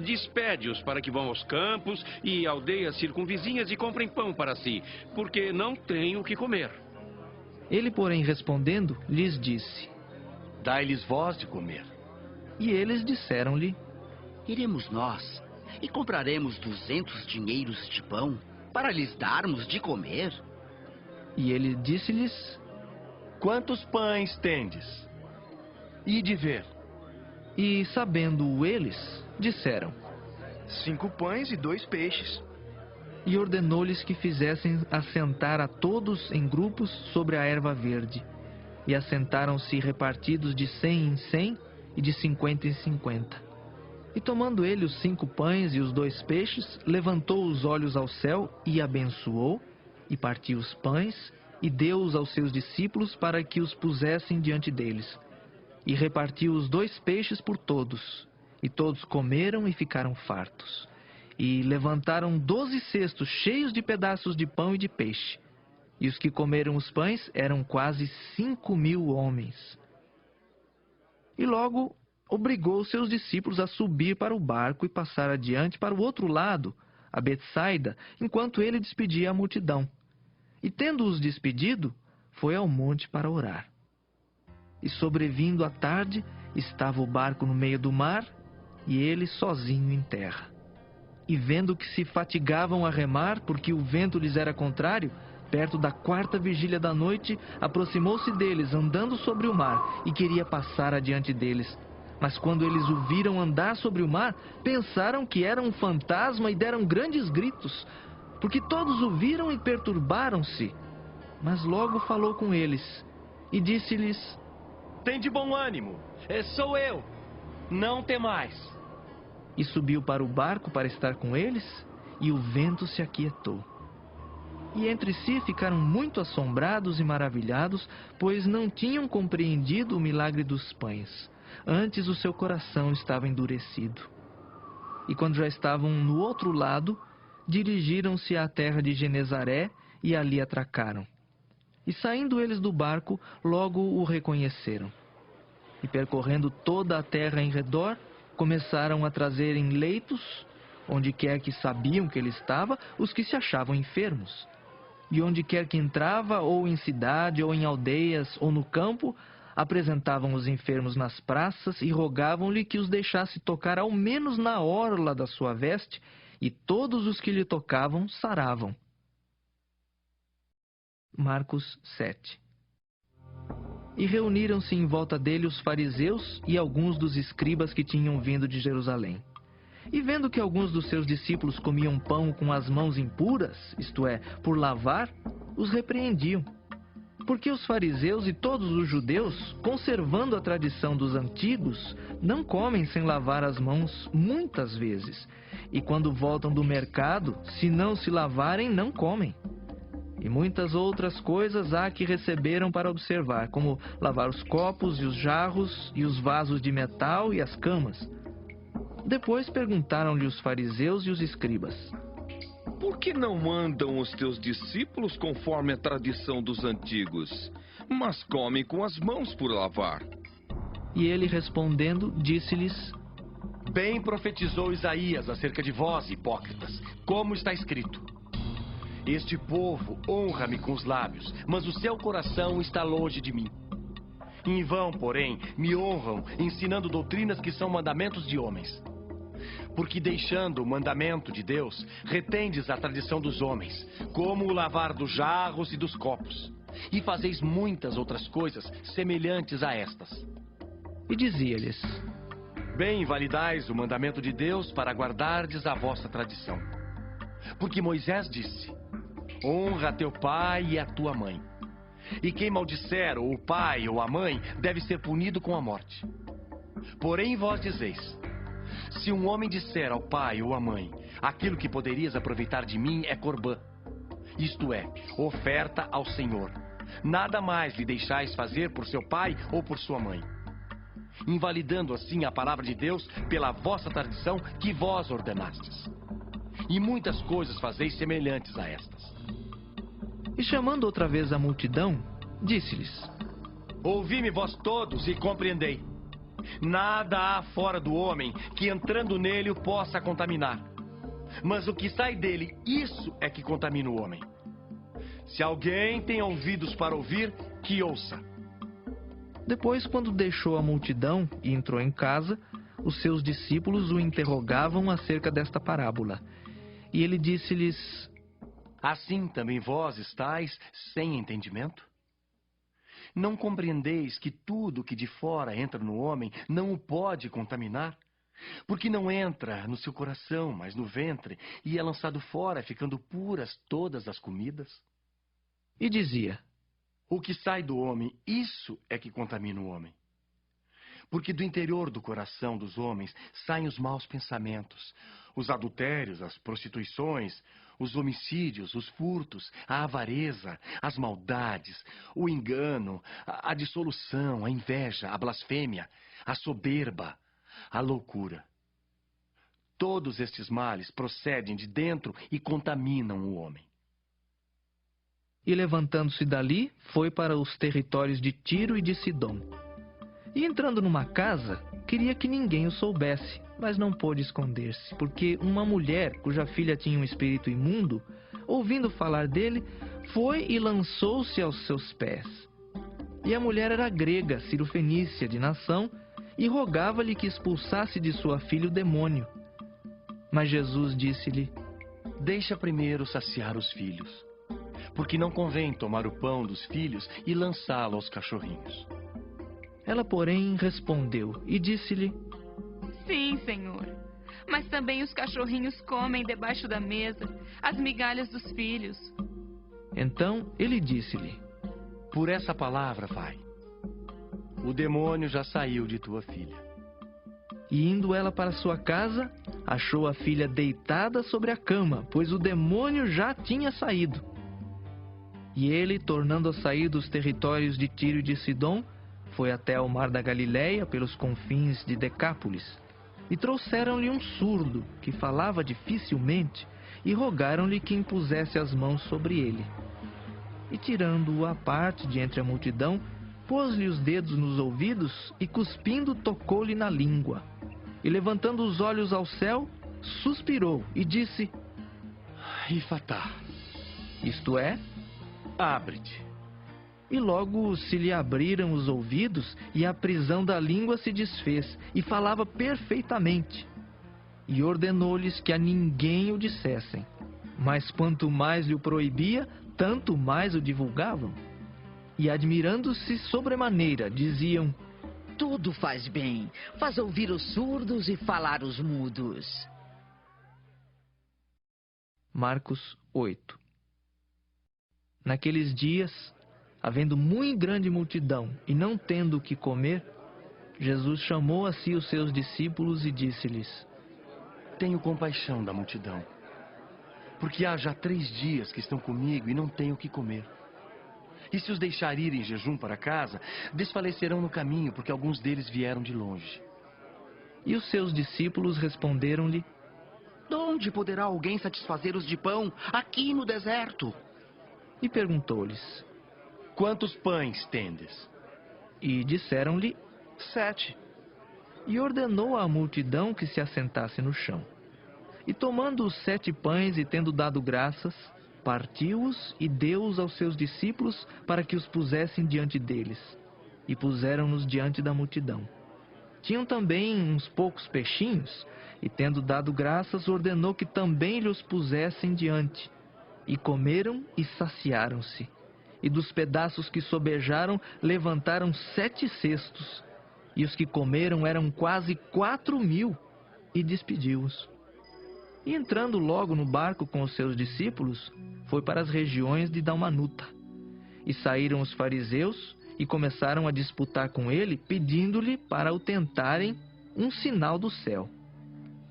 Despede-os para que vão aos campos e aldeias circunvizinhas e comprem pão para si, porque não têm o que comer. Ele, porém, respondendo, lhes disse: Dai-lhes vós de comer. E eles disseram-lhe: Iremos nós e compraremos 200 dinheiros de pão para lhes darmos de comer? E ele disse-lhes: Quantos pães tendes? Ide ver. E, sabendo-o eles, disseram: 5 pães e 2 peixes. E ordenou-lhes que fizessem assentar a todos em grupos sobre a erva verde. E assentaram-se repartidos de 100 em 100 e de 50 em 50. E tomando ele os 5 pães e os 2 peixes, levantou os olhos ao céu e abençoou, e partiu os pães, e deu-os aos seus discípulos para que os pusessem diante deles. E repartiu os 2 peixes por todos, e todos comeram e ficaram fartos. E levantaram 12 cestos cheios de pedaços de pão e de peixe. E os que comeram os pães eram quase 5.000 homens. E logo obrigou seus discípulos a subir para o barco e passar adiante para o outro lado, a Betsaida, enquanto ele despedia a multidão. E tendo-os despedido, foi ao monte para orar. E sobrevindo a tarde, estava o barco no meio do mar, e ele sozinho em terra. E vendo que se fatigavam a remar, porque o vento lhes era contrário, perto da 4ª vigília da noite, aproximou-se deles, andando sobre o mar, e queria passar adiante deles. Mas quando eles o viram andar sobre o mar, pensaram que era um fantasma e deram grandes gritos, porque todos o viram e perturbaram-se. Mas logo falou com eles e disse-lhes: Tende bom ânimo, sou eu, não temais. E subiu para o barco para estar com eles, e o vento se aquietou. E entre si ficaram muito assombrados e maravilhados, pois não tinham compreendido o milagre dos pães. Antes o seu coração estava endurecido. E quando já estavam no outro lado, dirigiram-se à terra de Genezaré e ali atracaram. E saindo eles do barco, logo o reconheceram. E percorrendo toda a terra em redor, começaram a trazer em leitos, onde quer que sabiam que ele estava, os que se achavam enfermos. E onde quer que entrava, ou em cidade, ou em aldeias, ou no campo, apresentavam os enfermos nas praças e rogavam-lhe que os deixasse tocar ao menos na orla da sua veste, e todos os que lhe tocavam saravam. Marcos 7. E reuniram-se em volta dele os fariseus e alguns dos escribas que tinham vindo de Jerusalém. E vendo que alguns dos seus discípulos comiam pão com as mãos impuras, isto é, por lavar, os repreendiam. Porque os fariseus e todos os judeus, conservando a tradição dos antigos, não comem sem lavar as mãos muitas vezes. E quando voltam do mercado, se não se lavarem, não comem. E muitas outras coisas há que receberam para observar, como lavar os copos e os jarros e os vasos de metal e as camas. Depois perguntaram-lhe os fariseus e os escribas: Por que não andam os teus discípulos conforme a tradição dos antigos, mas comem com as mãos por lavar? E ele respondendo, disse-lhes: Bem profetizou Isaías acerca de vós, hipócritas, como está escrito: Este povo honra-me com os lábios, mas o seu coração está longe de mim. Em vão, porém, me honram, ensinando doutrinas que são mandamentos de homens. Porque deixando o mandamento de Deus, retendes a tradição dos homens, como o lavar dos jarros e dos copos, e fazeis muitas outras coisas semelhantes a estas. E dizia-lhes: Bem validais o mandamento de Deus para guardardes a vossa tradição. Porque Moisés disse: Honra a teu pai e a tua mãe. E quem maldisser ou o pai ou a mãe deve ser punido com a morte. Porém vós dizeis: Se um homem disser ao pai ou à mãe: Aquilo que poderias aproveitar de mim é corbã, isto é, oferta ao Senhor, nada mais lhe deixais fazer por seu pai ou por sua mãe, invalidando assim a palavra de Deus pela vossa tradição que vós ordenastes. E muitas coisas fazeis semelhantes a estas. E chamando outra vez a multidão, disse-lhes: Ouvi-me vós todos e compreendei. Nada há fora do homem que entrando nele o possa contaminar. Mas o que sai dele, isso é que contamina o homem. Se alguém tem ouvidos para ouvir, que ouça. Depois, quando deixou a multidão e entrou em casa, os seus discípulos o interrogavam acerca desta parábola. E ele disse-lhes: Assim também vós estáis sem entendimento? Não compreendeis que tudo que de fora entra no homem não o pode contaminar? Porque não entra no seu coração, mas no ventre, e é lançado fora, ficando puras todas as comidas? E dizia: O que sai do homem, isso é que contamina o homem. Porque do interior do coração dos homens saem os maus pensamentos, os adultérios, as prostituições, os homicídios, os furtos, a avareza, as maldades, o engano, a dissolução, a inveja, a blasfêmia, a soberba, a loucura. Todos estes males procedem de dentro e contaminam o homem. E levantando-se dali, foi para os territórios de Tiro e de Sidom. E entrando numa casa, queria que ninguém o soubesse, mas não pôde esconder-se, porque uma mulher, cuja filha tinha um espírito imundo, ouvindo falar dele, foi e lançou-se aos seus pés. E a mulher era grega, cirofenícia de nação, e rogava-lhe que expulsasse de sua filha o demônio. Mas Jesus disse-lhe: Deixa primeiro saciar os filhos, porque não convém tomar o pão dos filhos e lançá-lo aos cachorrinhos. Ela, porém, respondeu e disse-lhe: Sim, Senhor, mas também os cachorrinhos comem debaixo da mesa as migalhas dos filhos. Então ele disse-lhe: Por essa palavra vai. O demônio já saiu de tua filha. E indo ela para sua casa, achou a filha deitada sobre a cama, pois o demônio já tinha saído. E ele, tornando a sair dos territórios de Tiro e de Sidom, foi até ao mar da Galileia, pelos confins de Decápolis. E trouxeram-lhe um surdo, que falava dificilmente, e rogaram-lhe que impusesse as mãos sobre ele. E tirando-o à parte de entre a multidão, pôs-lhe os dedos nos ouvidos e, cuspindo, tocou-lhe na língua. E levantando os olhos ao céu, suspirou e disse: Ifatá, isto é, abre-te. E logo se lhe abriram os ouvidos, e a prisão da língua se desfez, e falava perfeitamente. E ordenou-lhes que a ninguém o dissessem. Mas quanto mais lhe o proibia, tanto mais o divulgavam. E admirando-se sobremaneira, diziam: Tudo faz bem, faz ouvir os surdos e falar os mudos. Marcos 8. Naqueles dias, havendo muito grande multidão e não tendo o que comer, Jesus chamou a si os seus discípulos e disse-lhes: Tenho compaixão da multidão, porque há já 3 dias que estão comigo e não tenho o que comer. E se os deixar ir em jejum para casa, desfalecerão no caminho, porque alguns deles vieram de longe. E os seus discípulos responderam-lhe: De onde poderá alguém satisfazê-los de pão aqui no deserto? E perguntou-lhes: Quantos pães tendes? E disseram-lhe: 7. E ordenou à multidão que se assentasse no chão. E tomando os 7 pães e tendo dado graças, partiu-os e deu-os aos seus discípulos para que os pusessem diante deles. E puseram-nos diante da multidão. Tinham também uns poucos peixinhos, e tendo dado graças, ordenou que também lhes pusessem diante. E comeram e saciaram-se. E dos pedaços que sobejaram, levantaram 7 cestos. E os que comeram eram quase 4.000, e despediu-os. E entrando logo no barco com os seus discípulos, foi para as regiões de Dalmanuta. E saíram os fariseus e começaram a disputar com ele, pedindo-lhe para o tentarem um sinal do céu.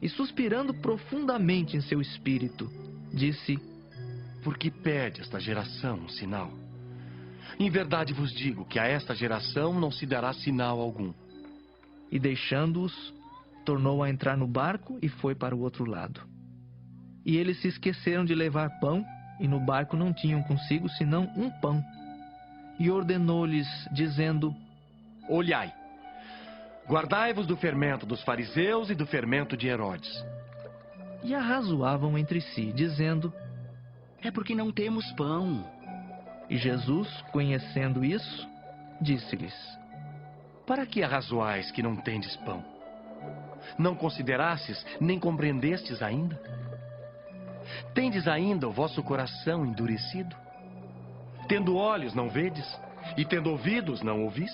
E suspirando profundamente em seu espírito, disse: Por que pede esta geração um sinal? Em verdade vos digo que a esta geração não se dará sinal algum. E deixando-os, tornou a entrar no barco e foi para o outro lado. E eles se esqueceram de levar pão, e no barco não tinham consigo senão um pão. E ordenou-lhes, dizendo: Olhai, guardai-vos do fermento dos fariseus e do fermento de Herodes. E arrazoavam entre si, dizendo: É porque não temos pão. E Jesus, conhecendo isso, disse-lhes: Para que arrazoais que não tendes pão? Não considerastes, nem compreendestes ainda? Tendes ainda o vosso coração endurecido? Tendo olhos, não vedes? E tendo ouvidos, não ouvis?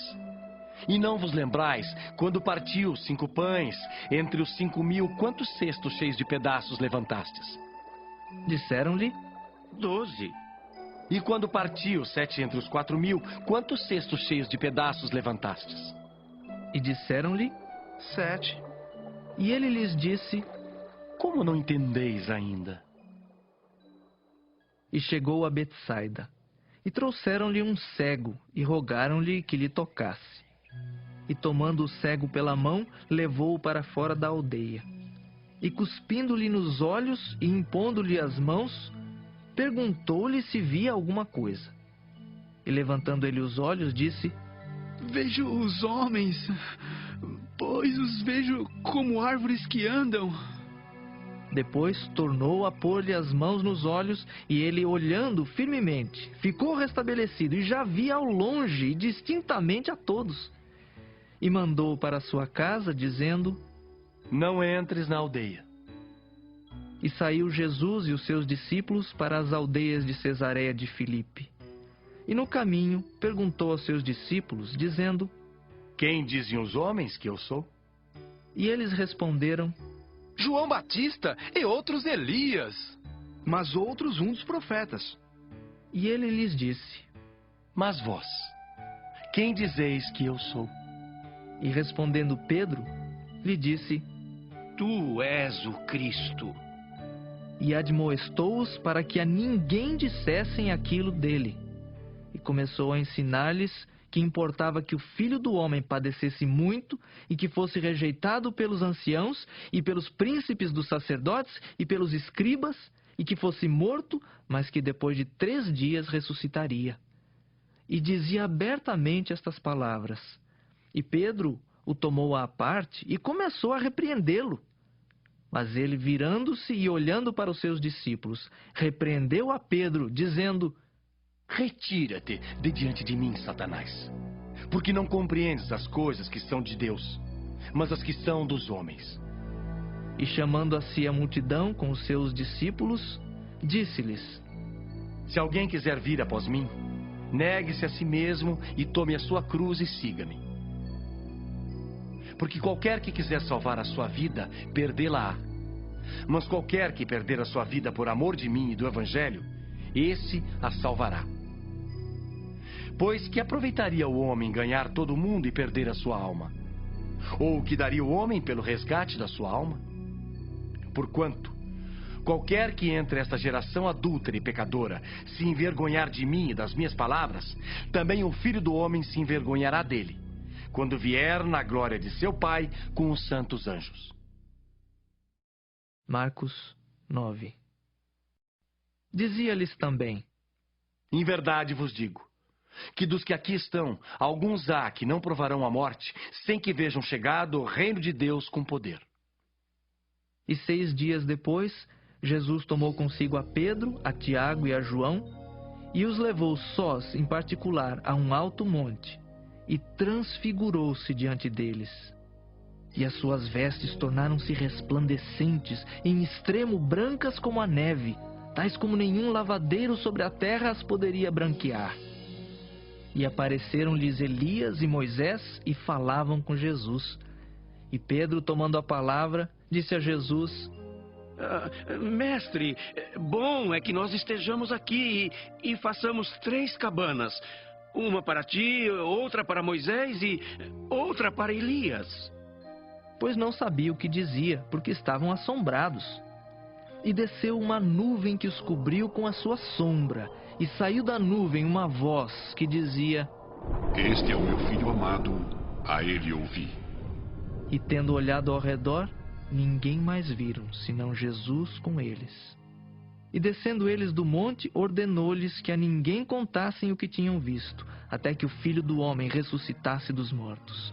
E não vos lembrais, quando partiu 5 pães, entre os 5.000, quantos cestos cheios de pedaços levantastes? Disseram-lhe: 12. E quando partiu 7 entre os 4.000, quantos cestos cheios de pedaços levantastes? E disseram-lhe: 7. E ele lhes disse: Como não entendeis ainda? E chegou a Betsaida, e trouxeram-lhe um cego, e rogaram-lhe que lhe tocasse. E tomando o cego pela mão, levou-o para fora da aldeia. E cuspindo-lhe nos olhos e impondo-lhe as mãos, perguntou-lhe se via alguma coisa. E levantando ele os olhos, disse: Vejo os homens, pois os vejo como árvores que andam. Depois tornou a pôr-lhe as mãos nos olhos, e ele, olhando firmemente, ficou restabelecido e já via ao longe e distintamente a todos. E mandou para sua casa, dizendo: Não entres na aldeia. E saiu Jesus e os seus discípulos para as aldeias de Cesareia de Filipe. E no caminho perguntou aos seus discípulos, dizendo: Quem dizem os homens que eu sou? E eles responderam: João Batista e outros Elias, mas outros um dos profetas. E ele lhes disse: Mas vós, quem dizeis que eu sou? E respondendo Pedro, lhe disse: Tu és o Cristo. E admoestou-os para que a ninguém dissessem aquilo dele. E começou a ensinar-lhes que importava que o Filho do Homem padecesse muito e que fosse rejeitado pelos anciãos e pelos príncipes dos sacerdotes e pelos escribas, e que fosse morto, mas que depois de 3 dias ressuscitaria. E dizia abertamente estas palavras. E Pedro o tomou à parte e começou a repreendê-lo. Mas ele, virando-se e olhando para os seus discípulos, repreendeu a Pedro, dizendo: Retira-te de diante de mim, Satanás, porque não compreendes as coisas que são de Deus, mas as que são dos homens. E chamando a si a multidão com os seus discípulos, disse-lhes: Se alguém quiser vir após mim, negue-se a si mesmo e tome a sua cruz e siga-me. Porque qualquer que quiser salvar a sua vida, perdê-la-á. Mas qualquer que perder a sua vida por amor de mim e do Evangelho, esse a salvará. Pois que aproveitaria o homem ganhar todo o mundo e perder a sua alma? Ou o que daria o homem pelo resgate da sua alma? Porquanto, qualquer que entre esta geração adúltera e pecadora se envergonhar de mim e das minhas palavras, também o Filho do Homem se envergonhará dele, quando vier na glória de seu Pai com os santos anjos. Marcos 9. Dizia-lhes também: Em verdade vos digo, que dos que aqui estão, alguns há que não provarão a morte, sem que vejam chegado o reino de Deus com poder. E 6 dias depois, Jesus tomou consigo a Pedro, a Tiago e a João, e os levou sós, em particular, a um alto monte, e transfigurou-se diante deles. E as suas vestes tornaram-se resplandecentes, em extremo brancas como a neve, tais como nenhum lavadeiro sobre a terra as poderia branquear. E apareceram-lhes Elias e Moisés e falavam com Jesus. E Pedro, tomando a palavra, disse a Jesus: Mestre, bom é que nós estejamos aqui e façamos 3 cabanas. Uma para ti, outra para Moisés e outra para Elias. Pois não sabia o que dizia, porque estavam assombrados. E desceu uma nuvem que os cobriu com a sua sombra, e saiu da nuvem uma voz que dizia: Este é o meu filho amado, a ele ouvi. E tendo olhado ao redor, ninguém mais viram, senão Jesus com eles. E descendo eles do monte, ordenou-lhes que a ninguém contassem o que tinham visto, até que o Filho do Homem ressuscitasse dos mortos.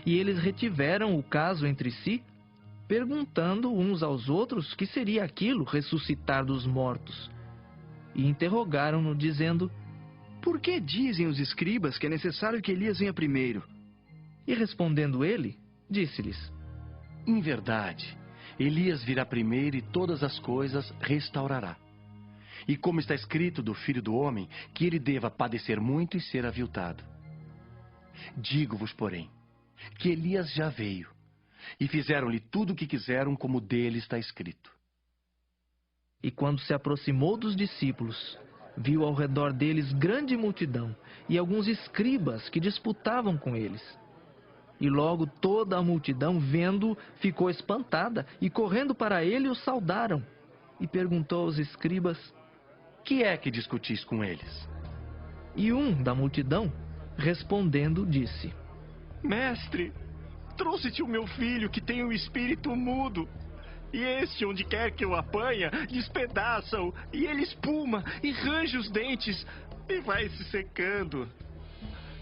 E eles retiveram o caso entre si, perguntando uns aos outros que seria aquilo, ressuscitar dos mortos. E interrogaram-no, dizendo: Por que dizem os escribas que é necessário que Elias venha primeiro? E respondendo ele, disse-lhes: Em verdade, Elias virá primeiro e todas as coisas restaurará. E como está escrito do Filho do Homem, que ele deva padecer muito e ser aviltado. Digo-vos, porém, que Elias já veio, e fizeram-lhe tudo o que quiseram, como dele está escrito. E quando se aproximou dos discípulos, viu ao redor deles grande multidão, e alguns escribas que disputavam com eles. E logo toda a multidão, vendo-o, ficou espantada, e correndo para ele o saudaram. E perguntou aos escribas: Que é que discutis com eles? E um da multidão, respondendo, disse: Mestre, trouxe-te o meu filho que tem um espírito mudo. E este, onde quer que o apanha, despedaça-o, e ele espuma, e range os dentes, e vai se secando.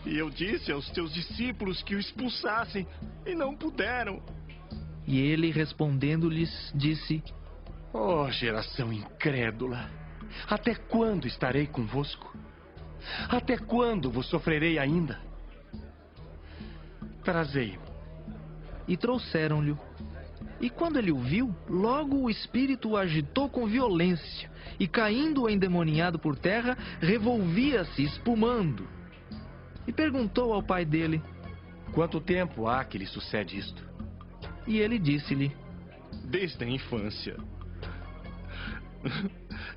E eu disse aos teus discípulos que o expulsassem, e não puderam. E ele, respondendo-lhes, disse: Ó geração incrédula, até quando estarei convosco? Até quando vos sofrerei ainda? Trazei-o. E trouxeram-lhe. E quando ele o viu, logo o espírito o agitou com violência, e caindo o endemoniado por terra, revolvia-se, espumando. E perguntou ao pai dele: Quanto tempo há que lhe sucede isto? E ele disse-lhe: Desde a infância.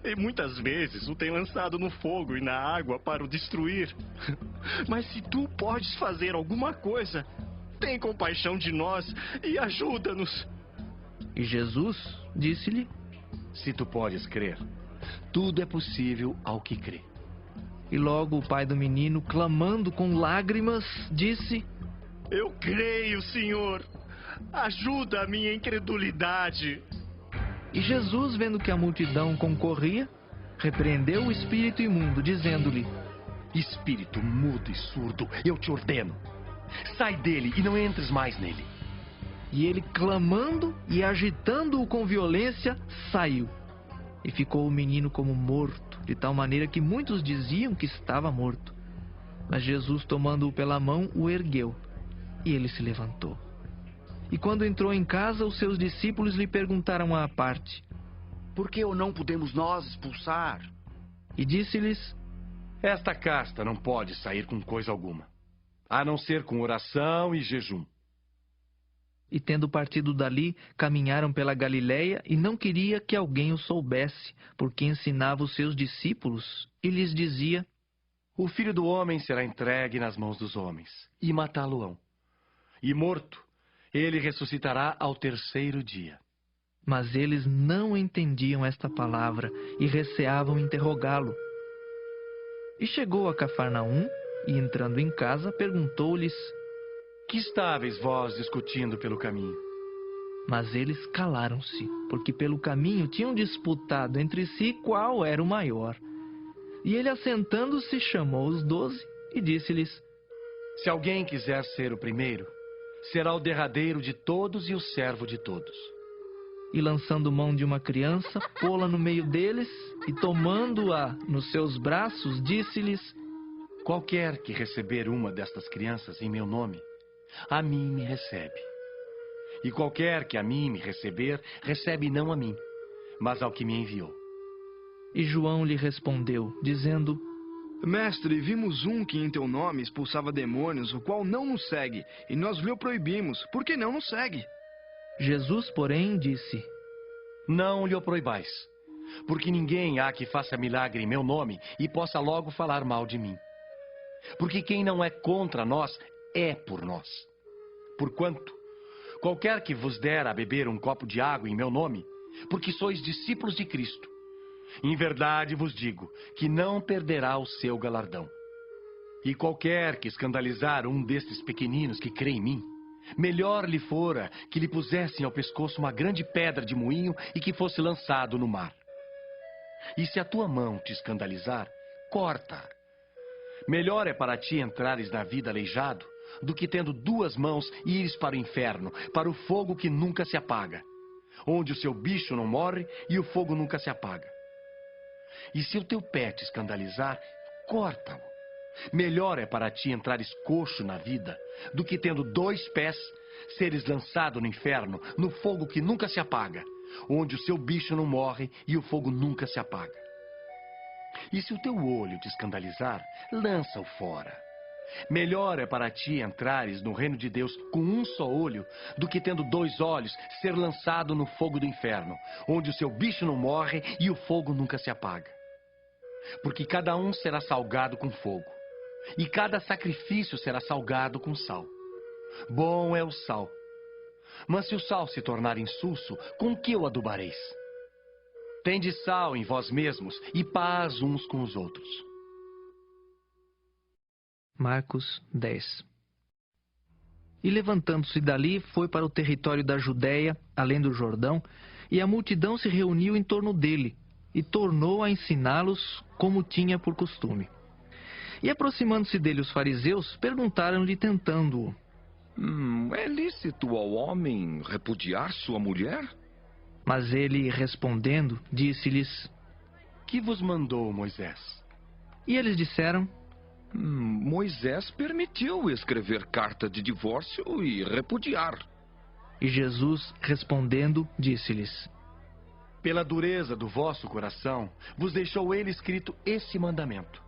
E muitas vezes o tem lançado no fogo e na água para o destruir. Mas se tu podes fazer alguma coisa, tem compaixão de nós e ajuda-nos. E Jesus disse-lhe: Se tu podes crer, tudo é possível ao que crê. E logo o pai do menino, clamando com lágrimas, disse: Eu creio, Senhor. Ajuda a minha incredulidade. E Jesus, vendo que a multidão concorria, repreendeu o espírito imundo, dizendo-lhe: Espírito mudo e surdo, eu te ordeno, sai dele e não entres mais nele. E ele, clamando e agitando-o com violência, saiu. E ficou o menino como morto, de tal maneira que muitos diziam que estava morto. Mas Jesus, tomando-o pela mão, o ergueu, e ele se levantou. E quando entrou em casa, os seus discípulos lhe perguntaram à parte: Por que o não podemos nós expulsar? E disse-lhes: Esta casta não pode sair com coisa alguma, a não ser com oração e jejum. E tendo partido dali, caminharam pela Galiléia, e não queria que alguém o soubesse, porque ensinava os seus discípulos, e lhes dizia: O Filho do Homem será entregue nas mãos dos homens, e matá-lo-ão. E morto, ele ressuscitará ao terceiro dia. Mas eles não entendiam esta palavra, e receavam interrogá-lo. E chegou a Cafarnaum, e entrando em casa, perguntou-lhes: Que estáveis vós discutindo pelo caminho? Mas eles calaram-se, porque pelo caminho tinham disputado entre si qual era o maior. E ele, assentando-se, chamou os 12 e disse-lhes: Se alguém quiser ser o primeiro, será o derradeiro de todos e o servo de todos. E lançando mão de uma criança, pô-la no meio deles, e tomando-a nos seus braços, disse-lhes: Qualquer que receber uma destas crianças em meu nome, a mim me recebe. E qualquer que a mim me receber, recebe não a mim, mas ao que me enviou. E João lhe respondeu, dizendo: Mestre, vimos um que em teu nome expulsava demônios, o qual não nos segue, e nós lhe o proibimos, porque não nos segue. Jesus, porém, disse: Não lhe o proibais, porque ninguém há que faça milagre em meu nome e possa logo falar mal de mim. Porque quem não é contra nós, é por nós. Porquanto, qualquer que vos der a beber um copo de água em meu nome, porque sois discípulos de Cristo, em verdade vos digo que não perderá o seu galardão. E qualquer que escandalizar um destes pequeninos que crê em mim, melhor lhe fora que lhe pusessem ao pescoço uma grande pedra de moinho e que fosse lançado no mar. E se a tua mão te escandalizar, corta. Melhor é para ti entrares na vida aleijado, do que tendo 2 mãos ires para o inferno, para o fogo que nunca se apaga, onde o seu bicho não morre e o fogo nunca se apaga. E se o teu pé te escandalizar, corta-o. Melhor é para ti entrares coxo na vida, do que tendo 2 pés, seres lançado no inferno, no fogo que nunca se apaga, onde o seu bicho não morre e o fogo nunca se apaga. E se o teu olho te escandalizar, lança-o fora. Melhor é para ti entrares no reino de Deus com um só olho, do que tendo 2 olhos, ser lançado no fogo do inferno, onde o seu bicho não morre e o fogo nunca se apaga. Porque cada um será salgado com fogo, e cada sacrifício será salgado com sal. Bom é o sal. Mas se o sal se tornar insulso, com que o adubareis? Tende sal em vós mesmos e paz uns com os outros. Marcos 10. E levantando-se dali, foi para o território da Judéia, além do Jordão, e a multidão se reuniu em torno dele, e tornou a ensiná-los como tinha por costume. E aproximando-se dele os fariseus, perguntaram-lhe, tentando-o: É lícito ao homem repudiar sua mulher? Mas ele, respondendo, disse-lhes: Que vos mandou Moisés? E eles disseram: Moisés permitiu escrever carta de divórcio e repudiar. E Jesus, respondendo, disse-lhes: Pela dureza do vosso coração, vos deixou ele escrito esse mandamento.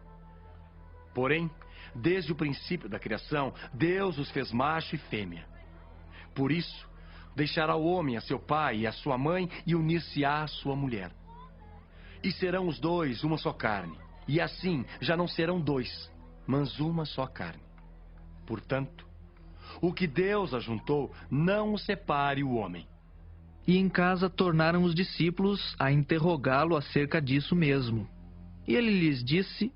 Porém, desde o princípio da criação, Deus os fez macho e fêmea. Por isso, deixará o homem a seu pai e a sua mãe e unir-se-á à sua mulher. E serão os 2 uma só carne. E assim já não serão 2, mas uma só carne. Portanto, o que Deus ajuntou, não o separe o homem. E em casa tornaram os discípulos a interrogá-lo acerca disso mesmo. E ele lhes disse: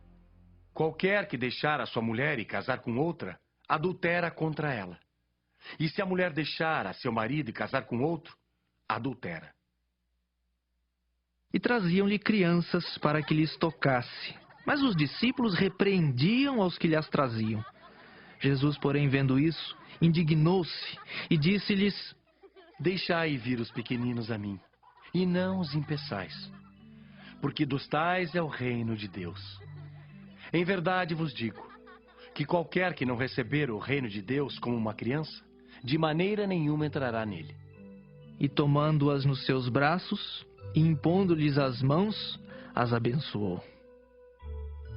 Qualquer que deixar a sua mulher e casar com outra, adultera contra ela. E se a mulher deixar a seu marido e casar com outro, adultera. E traziam-lhe crianças para que lhes tocasse. Mas os discípulos repreendiam aos que lhes traziam. Jesus, porém, vendo isso, indignou-se e disse-lhes: Deixai vir os pequeninos a mim, e não os impeçais, porque dos tais é o reino de Deus. Em verdade vos digo, que qualquer que não receber o reino de Deus como uma criança, de maneira nenhuma entrará nele. E tomando-as nos seus braços, e impondo-lhes as mãos, as abençoou.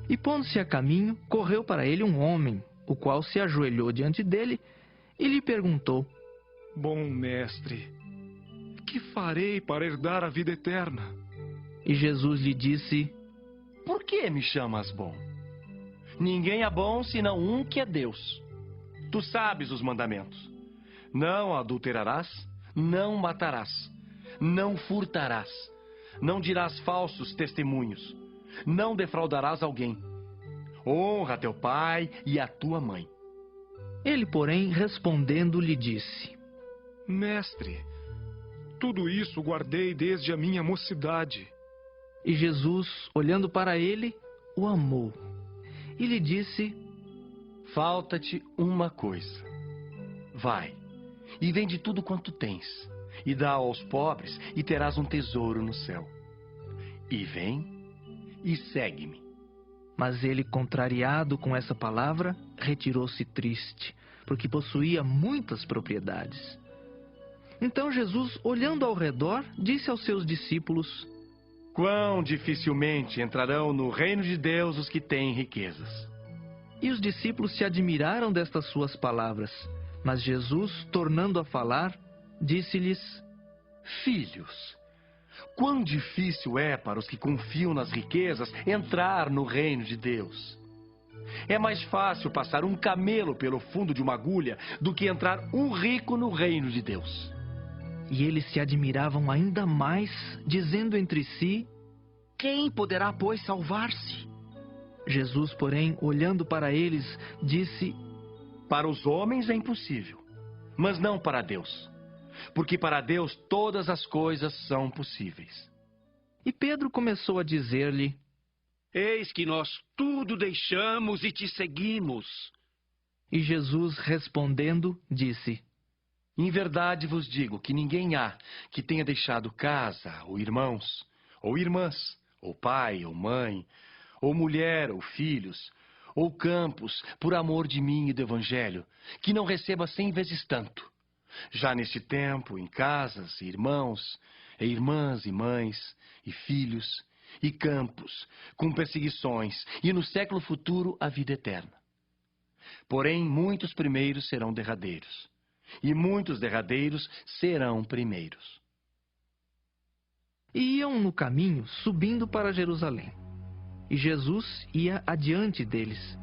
E pondo-se a caminho, correu para ele um homem, o qual se ajoelhou diante dele e lhe perguntou: Bom mestre, que farei para herdar a vida eterna? E Jesus lhe disse: Por que me chamas bom? Ninguém é bom senão um que é Deus. Tu sabes os mandamentos. Não adulterarás, não matarás, não furtarás, não dirás falsos testemunhos, não defraudarás alguém. Honra teu pai e a tua mãe. Ele, porém, respondendo, lhe disse: Mestre, tudo isso guardei desde a minha mocidade. E Jesus, olhando para ele, o amou e lhe disse: Falta-te uma coisa. Vai, e vende tudo quanto tens, e dá aos pobres, e terás um tesouro no céu. E vem e segue-me. Mas ele, contrariado com essa palavra, retirou-se triste, porque possuía muitas propriedades. Então Jesus, olhando ao redor, disse aos seus discípulos: Quão dificilmente entrarão no reino de Deus os que têm riquezas. E os discípulos se admiraram destas suas palavras. Mas Jesus, tornando a falar, disse-lhes: Filhos, quão difícil é para os que confiam nas riquezas entrar no reino de Deus. É mais fácil passar um camelo pelo fundo de uma agulha do que entrar um rico no reino de Deus. E eles se admiravam ainda mais, dizendo entre si: Quem poderá, pois, salvar-se? Jesus, porém, olhando para eles, disse: Para os homens é impossível, mas não para Deus. Porque para Deus todas as coisas são possíveis. E Pedro começou a dizer-lhe: Eis que nós tudo deixamos e te seguimos. E Jesus, respondendo, disse: Em verdade vos digo que ninguém há que tenha deixado casa, ou irmãos, ou irmãs, ou pai, ou mãe, ou mulher, ou filhos, ou campos, por amor de mim e do Evangelho, que não receba 100 vezes tanto. Já neste tempo, em casas, irmãos, e irmãs, e mães, e filhos, e campos, com perseguições, e no século futuro a vida eterna. Porém, muitos primeiros serão derradeiros, e muitos derradeiros serão primeiros. E iam no caminho, subindo para Jerusalém. E Jesus ia adiante deles.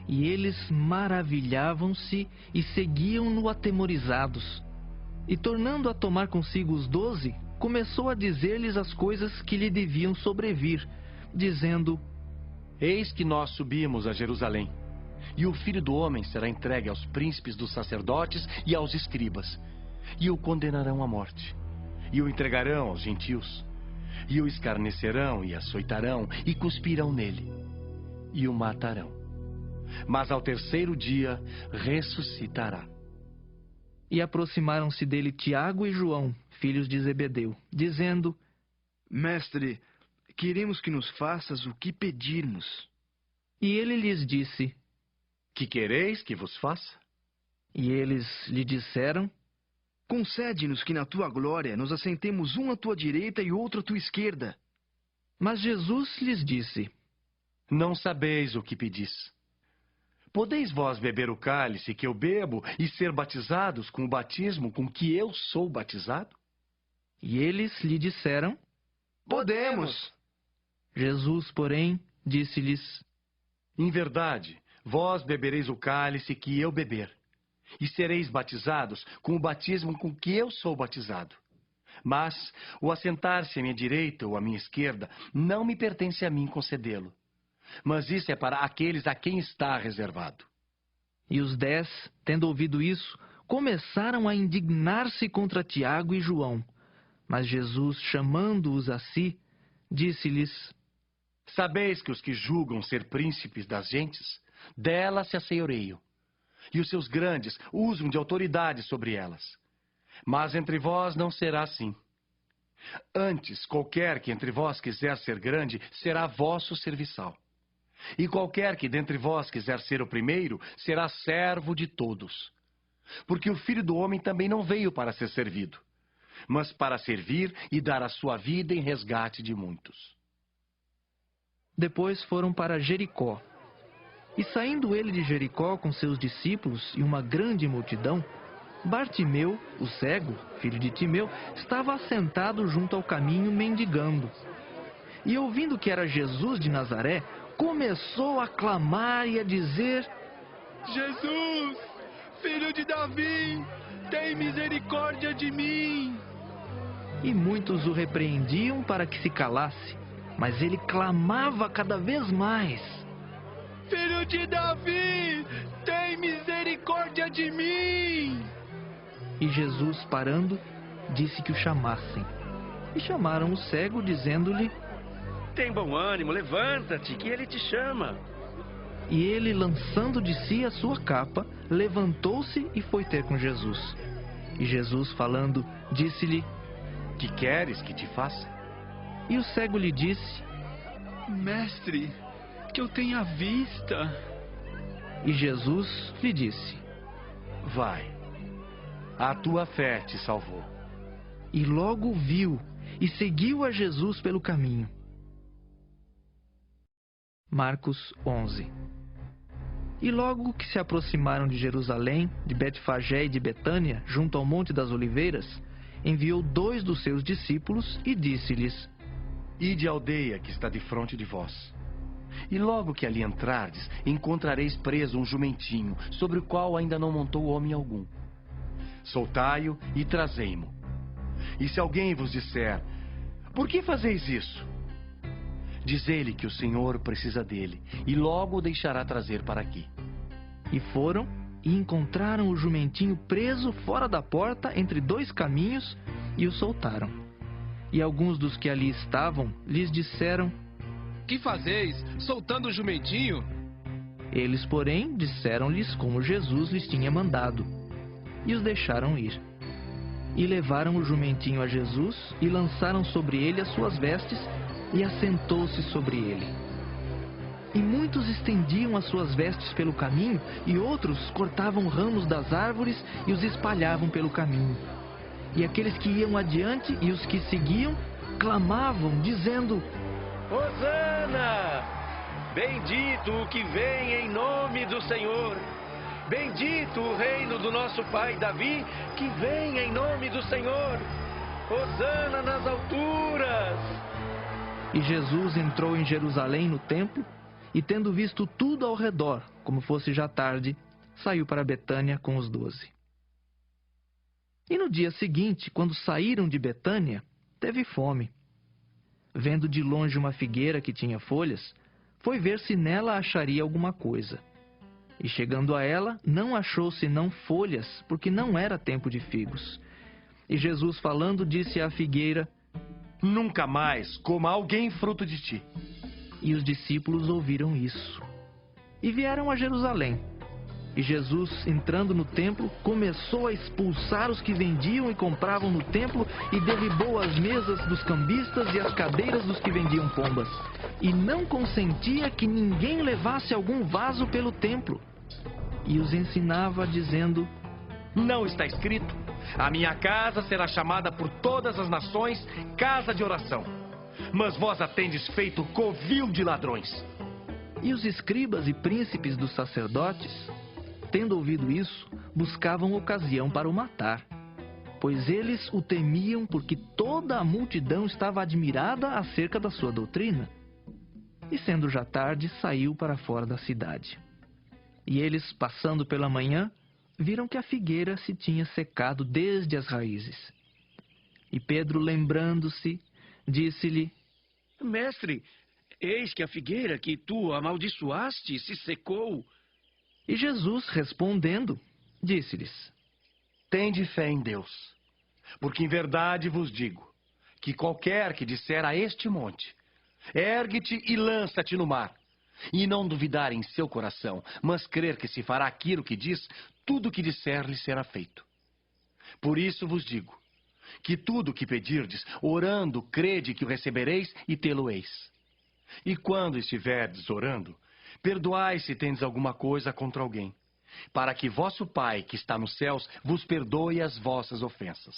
E eles maravilhavam-se e seguiam-no atemorizados. E tornando a tomar consigo os 12, começou a dizer-lhes as coisas que lhe deviam sobrevir, dizendo: Eis que nós subimos a Jerusalém, e o Filho do Homem será entregue aos príncipes dos sacerdotes e aos escribas, e o condenarão à morte, e o entregarão aos gentios, e o escarnecerão e açoitarão, e cuspirão nele, e o matarão. Mas ao terceiro dia ressuscitará. E aproximaram-se dele Tiago e João, filhos de Zebedeu, dizendo: Mestre, queremos que nos faças o que pedirmos. E ele lhes disse: Que quereis que vos faça? E eles lhe disseram: Concede-nos que na tua glória nos assentemos um à tua direita e outro à tua esquerda. Mas Jesus lhes disse: Não sabeis o que pedis. Podeis vós beber o cálice que eu bebo e ser batizados com o batismo com que eu sou batizado? E eles lhe disseram: Podemos. Jesus, porém, disse-lhes: Em verdade, vós bebereis o cálice que eu beber, e sereis batizados com o batismo com que eu sou batizado. Mas o assentar-se à minha direita ou à minha esquerda não me pertence a mim concedê-lo. Mas isso é para aqueles a quem está reservado. E os 10, tendo ouvido isso, começaram a indignar-se contra Tiago e João. Mas Jesus, chamando-os a si, disse-lhes: Sabeis que os que julgam ser príncipes das gentes, delas se assenhoreiam, e os seus grandes usam de autoridade sobre elas. Mas entre vós não será assim. Antes, qualquer que entre vós quiser ser grande, será vosso serviçal. E qualquer que dentre vós quiser ser o primeiro, será servo de todos. Porque o Filho do Homem também não veio para ser servido, mas para servir e dar a sua vida em resgate de muitos. Depois foram para Jericó. E saindo ele de Jericó com seus discípulos e uma grande multidão, Bartimeu, o cego, filho de Timeu, estava assentado junto ao caminho mendigando. E ouvindo que era Jesus de Nazaré, começou a clamar e a dizer: Jesus, filho de Davi, tem misericórdia de mim. E muitos o repreendiam para que se calasse, mas ele clamava cada vez mais: Filho de Davi, tem misericórdia de mim. E Jesus, parando, disse que o chamassem. E chamaram o cego, dizendo-lhe: Tem bom ânimo, levanta-te, que ele te chama. E ele, lançando de si a sua capa, levantou-se e foi ter com Jesus. E Jesus, falando, disse-lhe: Que queres que te faça? E o cego lhe disse: Mestre, que eu tenha vista. E Jesus lhe disse: Vai, a tua fé te salvou. E logo viu e seguiu a Jesus pelo caminho. Marcos 11. E logo que se aproximaram de Jerusalém, de Betfagé e de Betânia, junto ao Monte das Oliveiras, enviou 2 dos seus discípulos e disse-lhes: Ide à aldeia que está defronte de vós. E logo que ali entrardes, encontrareis preso um jumentinho, sobre o qual ainda não montou homem algum. Soltai-o e trazei-mo. E se alguém vos disser: Por que fazeis isso? Dizei-lhe que o Senhor precisa dele, e logo o deixará trazer para aqui. E foram e encontraram o jumentinho preso fora da porta entre 2 caminhos e o soltaram. E alguns dos que ali estavam lhes disseram: Que fazeis, soltando o jumentinho? Eles, porém, disseram-lhes como Jesus lhes tinha mandado, e os deixaram ir. E levaram o jumentinho a Jesus e lançaram sobre ele as suas vestes, e assentou-se sobre ele. E muitos estendiam as suas vestes pelo caminho, e outros cortavam ramos das árvores e os espalhavam pelo caminho. E aqueles que iam adiante e os que seguiam clamavam, dizendo: Hosana! Bendito o que vem em nome do Senhor! Bendito o reino do nosso pai Davi, que vem em nome do Senhor! Hosana nas alturas! E Jesus entrou em Jerusalém no templo, e tendo visto tudo ao redor, como fosse já tarde, saiu para Betânia com os 12. E no dia seguinte, quando saíram de Betânia, teve fome. Vendo de longe uma figueira que tinha folhas, foi ver se nela acharia alguma coisa. E chegando a ela, não achou senão folhas, porque não era tempo de figos. E Jesus, falando, disse à figueira: Nunca mais coma alguém fruto de ti. E os discípulos ouviram isso. E vieram a Jerusalém. E Jesus, entrando no templo, começou a expulsar os que vendiam e compravam no templo, e derribou as mesas dos cambistas e as cadeiras dos que vendiam pombas. E não consentia que ninguém levasse algum vaso pelo templo. E os ensinava, dizendo: Não está escrito: A minha casa será chamada por todas as nações casa de oração. Mas vós a tendes feito covil de ladrões. E os escribas e príncipes dos sacerdotes, tendo ouvido isso, buscavam ocasião para o matar, pois eles o temiam, porque toda a multidão estava admirada acerca da sua doutrina. E sendo já tarde, saiu para fora da cidade. E eles, passando pela manhã, viram que a figueira se tinha secado desde as raízes. E Pedro, lembrando-se, disse-lhe: Mestre, eis que a figueira que tu amaldiçoaste se secou. E Jesus, respondendo, disse-lhes: Tende fé em Deus, porque em verdade vos digo, que qualquer que disser a este monte: Ergue-te e lança-te no mar, e não duvidar em seu coração, mas crer que se fará aquilo que diz, tudo o que disser lhe será feito. Por isso vos digo, que tudo o que pedirdes, orando, crede que o recebereis e tê-lo-eis. E quando estiverdes orando, perdoai se tendes alguma coisa contra alguém, para que vosso Pai, que está nos céus, vos perdoe as vossas ofensas.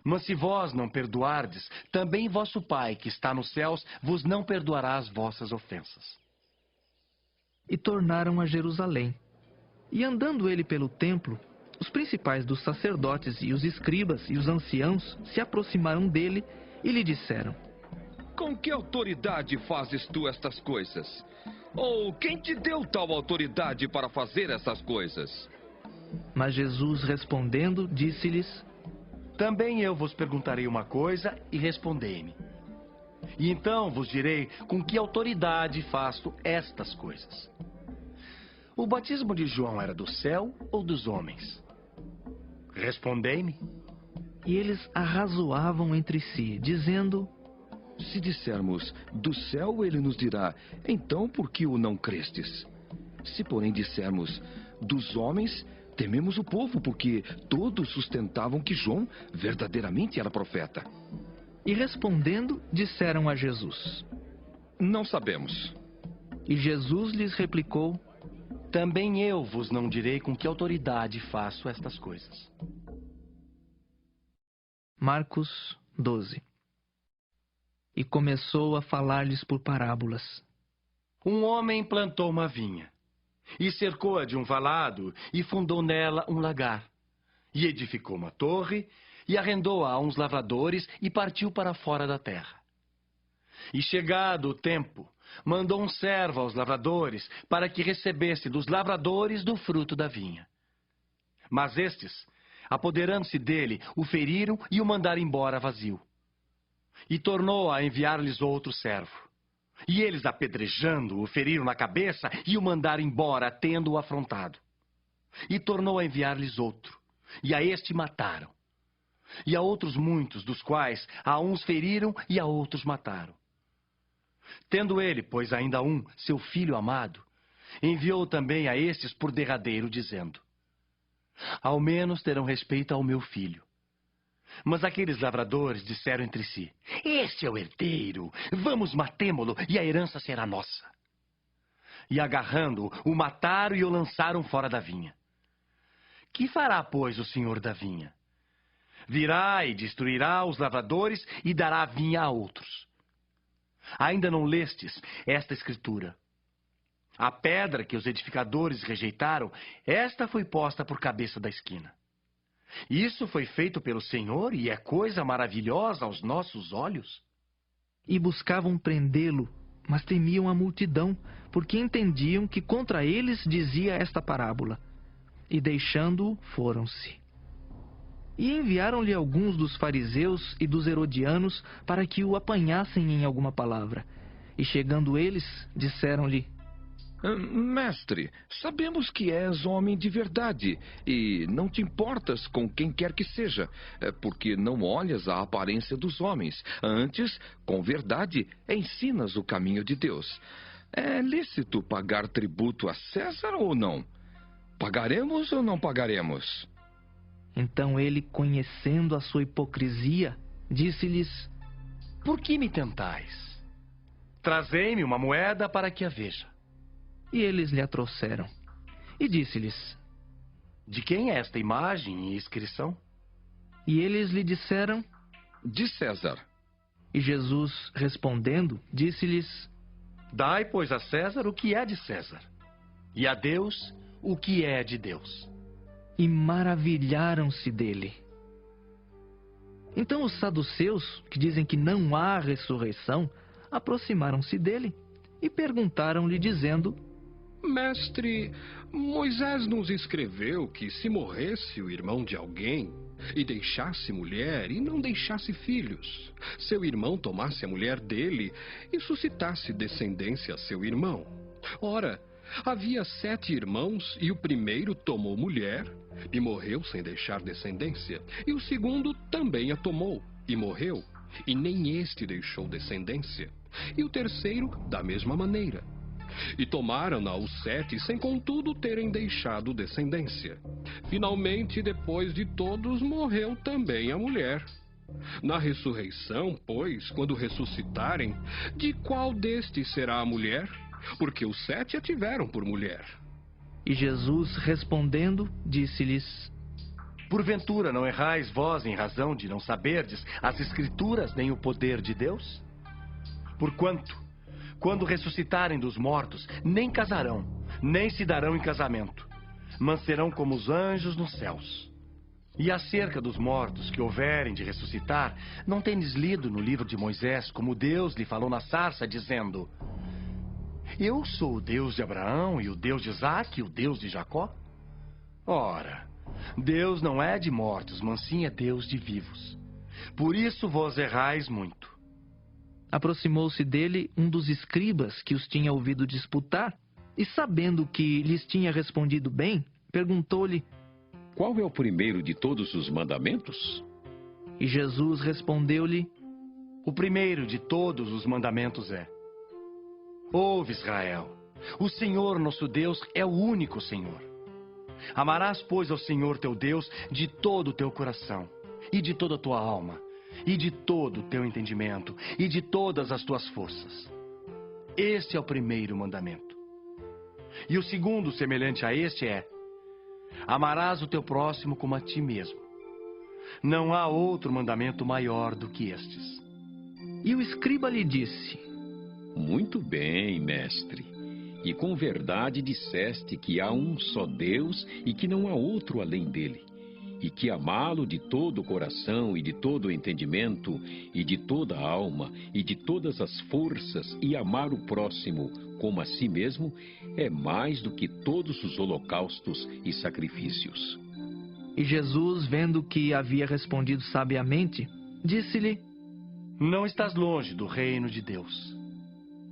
Mas se vós não perdoardes, também vosso Pai, que está nos céus, vos não perdoará as vossas ofensas. E tornaram a Jerusalém. E andando ele pelo templo, os principais dos sacerdotes e os escribas e os anciãos se aproximaram dele e lhe disseram: Com que autoridade fazes tu estas coisas? Ou quem te deu tal autoridade para fazer essas coisas? Mas Jesus respondendo, disse-lhes: Também eu vos perguntarei uma coisa e respondei-me. E então vos direi com que autoridade faço estas coisas. O batismo de João era do céu ou dos homens? Respondei-me. E eles arrazoavam entre si, dizendo: Se dissermos do céu, ele nos dirá, então por que o não crestes? Se porém dissermos dos homens, tememos o povo, porque todos sustentavam que João verdadeiramente era profeta. E respondendo, disseram a Jesus: Não sabemos. E Jesus lhes replicou: Também eu vos não direi com que autoridade faço estas coisas. Marcos 12. E começou a falar-lhes por parábolas. Um homem plantou uma vinha, e cercou-a de um valado, e fundou nela um lagar. E edificou uma torre, e arrendou-a a uns lavradores, e partiu para fora da terra. E chegado o tempo, mandou um servo aos lavradores, para que recebesse dos lavradores do fruto da vinha. Mas estes, apoderando-se dele, o feriram e o mandaram embora vazio. E tornou a enviar-lhes outro servo. E eles, apedrejando-o, o feriram na cabeça e o mandaram embora, tendo-o afrontado. E tornou a enviar-lhes outro, e a este mataram. E a outros muitos, dos quais a uns feriram e a outros mataram. Tendo ele, pois ainda um, seu filho amado, enviou também a estes por derradeiro, dizendo: Ao menos terão respeito ao meu filho. Mas aqueles lavradores disseram entre si: Este é o herdeiro, vamos matemo-lo e a herança será nossa. E agarrando-o, o mataram e o lançaram fora da vinha. Que fará, pois, o senhor da vinha? Virá e destruirá os lavradores e dará a vinha a outros. Ainda não lestes esta escritura? A pedra que os edificadores rejeitaram, esta foi posta por cabeça da esquina. Isso foi feito pelo Senhor e é coisa maravilhosa aos nossos olhos. E buscavam prendê-lo, mas temiam a multidão, porque entendiam que contra eles dizia esta parábola. E deixando-o, foram-se. E enviaram-lhe alguns dos fariseus e dos herodianos para que o apanhassem em alguma palavra. E chegando eles, disseram-lhe: Mestre, sabemos que és homem de verdade e não te importas com quem quer que seja, porque não olhas a aparência dos homens. Antes, com verdade, ensinas o caminho de Deus. É lícito pagar tributo a César ou não? Pagaremos ou não pagaremos? Então ele, conhecendo a sua hipocrisia, disse-lhes: Por que me tentais? Trazei-me uma moeda para que a veja. E eles lhe a trouxeram. E disse-lhes: De quem é esta imagem e inscrição? E eles lhe disseram: De César. E Jesus, respondendo, disse-lhes: Dai, pois, a César o que é de César, e a Deus o que é de Deus. E maravilharam-se dele. Então os saduceus, que dizem que não há ressurreição, aproximaram-se dele e perguntaram-lhe, dizendo: Mestre, Moisés nos escreveu que se morresse o irmão de alguém e deixasse mulher e não deixasse filhos, seu irmão tomasse a mulher dele e suscitasse descendência a seu irmão. Ora, havia 7 irmãos e o primeiro tomou mulher e morreu sem deixar descendência, e o segundo também a tomou e morreu, e nem este deixou descendência, e o terceiro da mesma maneira. E tomaram-na os 7, sem contudo terem deixado descendência. Finalmente, depois de todos, morreu também a mulher. Na ressurreição, pois, quando ressuscitarem, de qual destes será a mulher? Porque os 7 a tiveram por mulher. E Jesus, respondendo, disse-lhes: Porventura não errais vós em razão de não saberdes as Escrituras nem o poder de Deus? Porquanto, quando ressuscitarem dos mortos, nem casarão, nem se darão em casamento, mas serão como os anjos nos céus. E acerca dos mortos que houverem de ressuscitar, não tendes lido no livro de Moisés como Deus lhe falou na sarça, dizendo: Eu sou o Deus de Abraão e o Deus de Isaque e o Deus de Jacó? Ora, Deus não é de mortos, mas sim é Deus de vivos. Por isso vós errais muito. Aproximou-se dele um dos escribas que os tinha ouvido disputar, e sabendo que lhes tinha respondido bem, perguntou-lhe: Qual é o primeiro de todos os mandamentos? E Jesus respondeu-lhe: O primeiro de todos os mandamentos é: Ouve, Israel, o Senhor nosso Deus é o único Senhor. Amarás, pois, ao Senhor teu Deus de todo o teu coração, e de toda a tua alma, e de todo o teu entendimento, e de todas as tuas forças. Este é o primeiro mandamento. E o segundo, semelhante a este, é: Amarás o teu próximo como a ti mesmo. Não há outro mandamento maior do que estes. E o escriba lhe disse: Muito bem, mestre. E com verdade disseste que há um só Deus e que não há outro além dele. E que amá-lo de todo o coração e de todo o entendimento e de toda a alma e de todas as forças e amar o próximo como a si mesmo é mais do que todos os holocaustos e sacrifícios. E Jesus, vendo que havia respondido sabiamente, disse-lhe: Não estás longe do reino de Deus.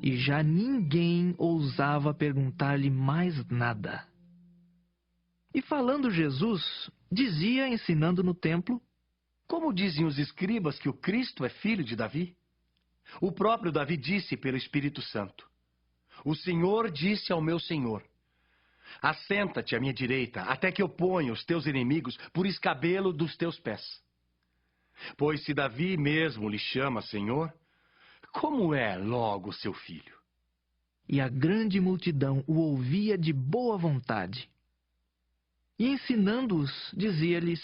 E já ninguém ousava perguntar-lhe mais nada. E falando Jesus, dizia, ensinando no templo: Como dizem os escribas que o Cristo é filho de Davi? O próprio Davi disse pelo Espírito Santo: O Senhor disse ao meu Senhor: Assenta-te à minha direita, até que eu ponha os teus inimigos por escabelo dos teus pés. Pois se Davi mesmo lhe chama Senhor, como é logo seu filho? E a grande multidão o ouvia de boa vontade. E ensinando-os, dizia-lhes: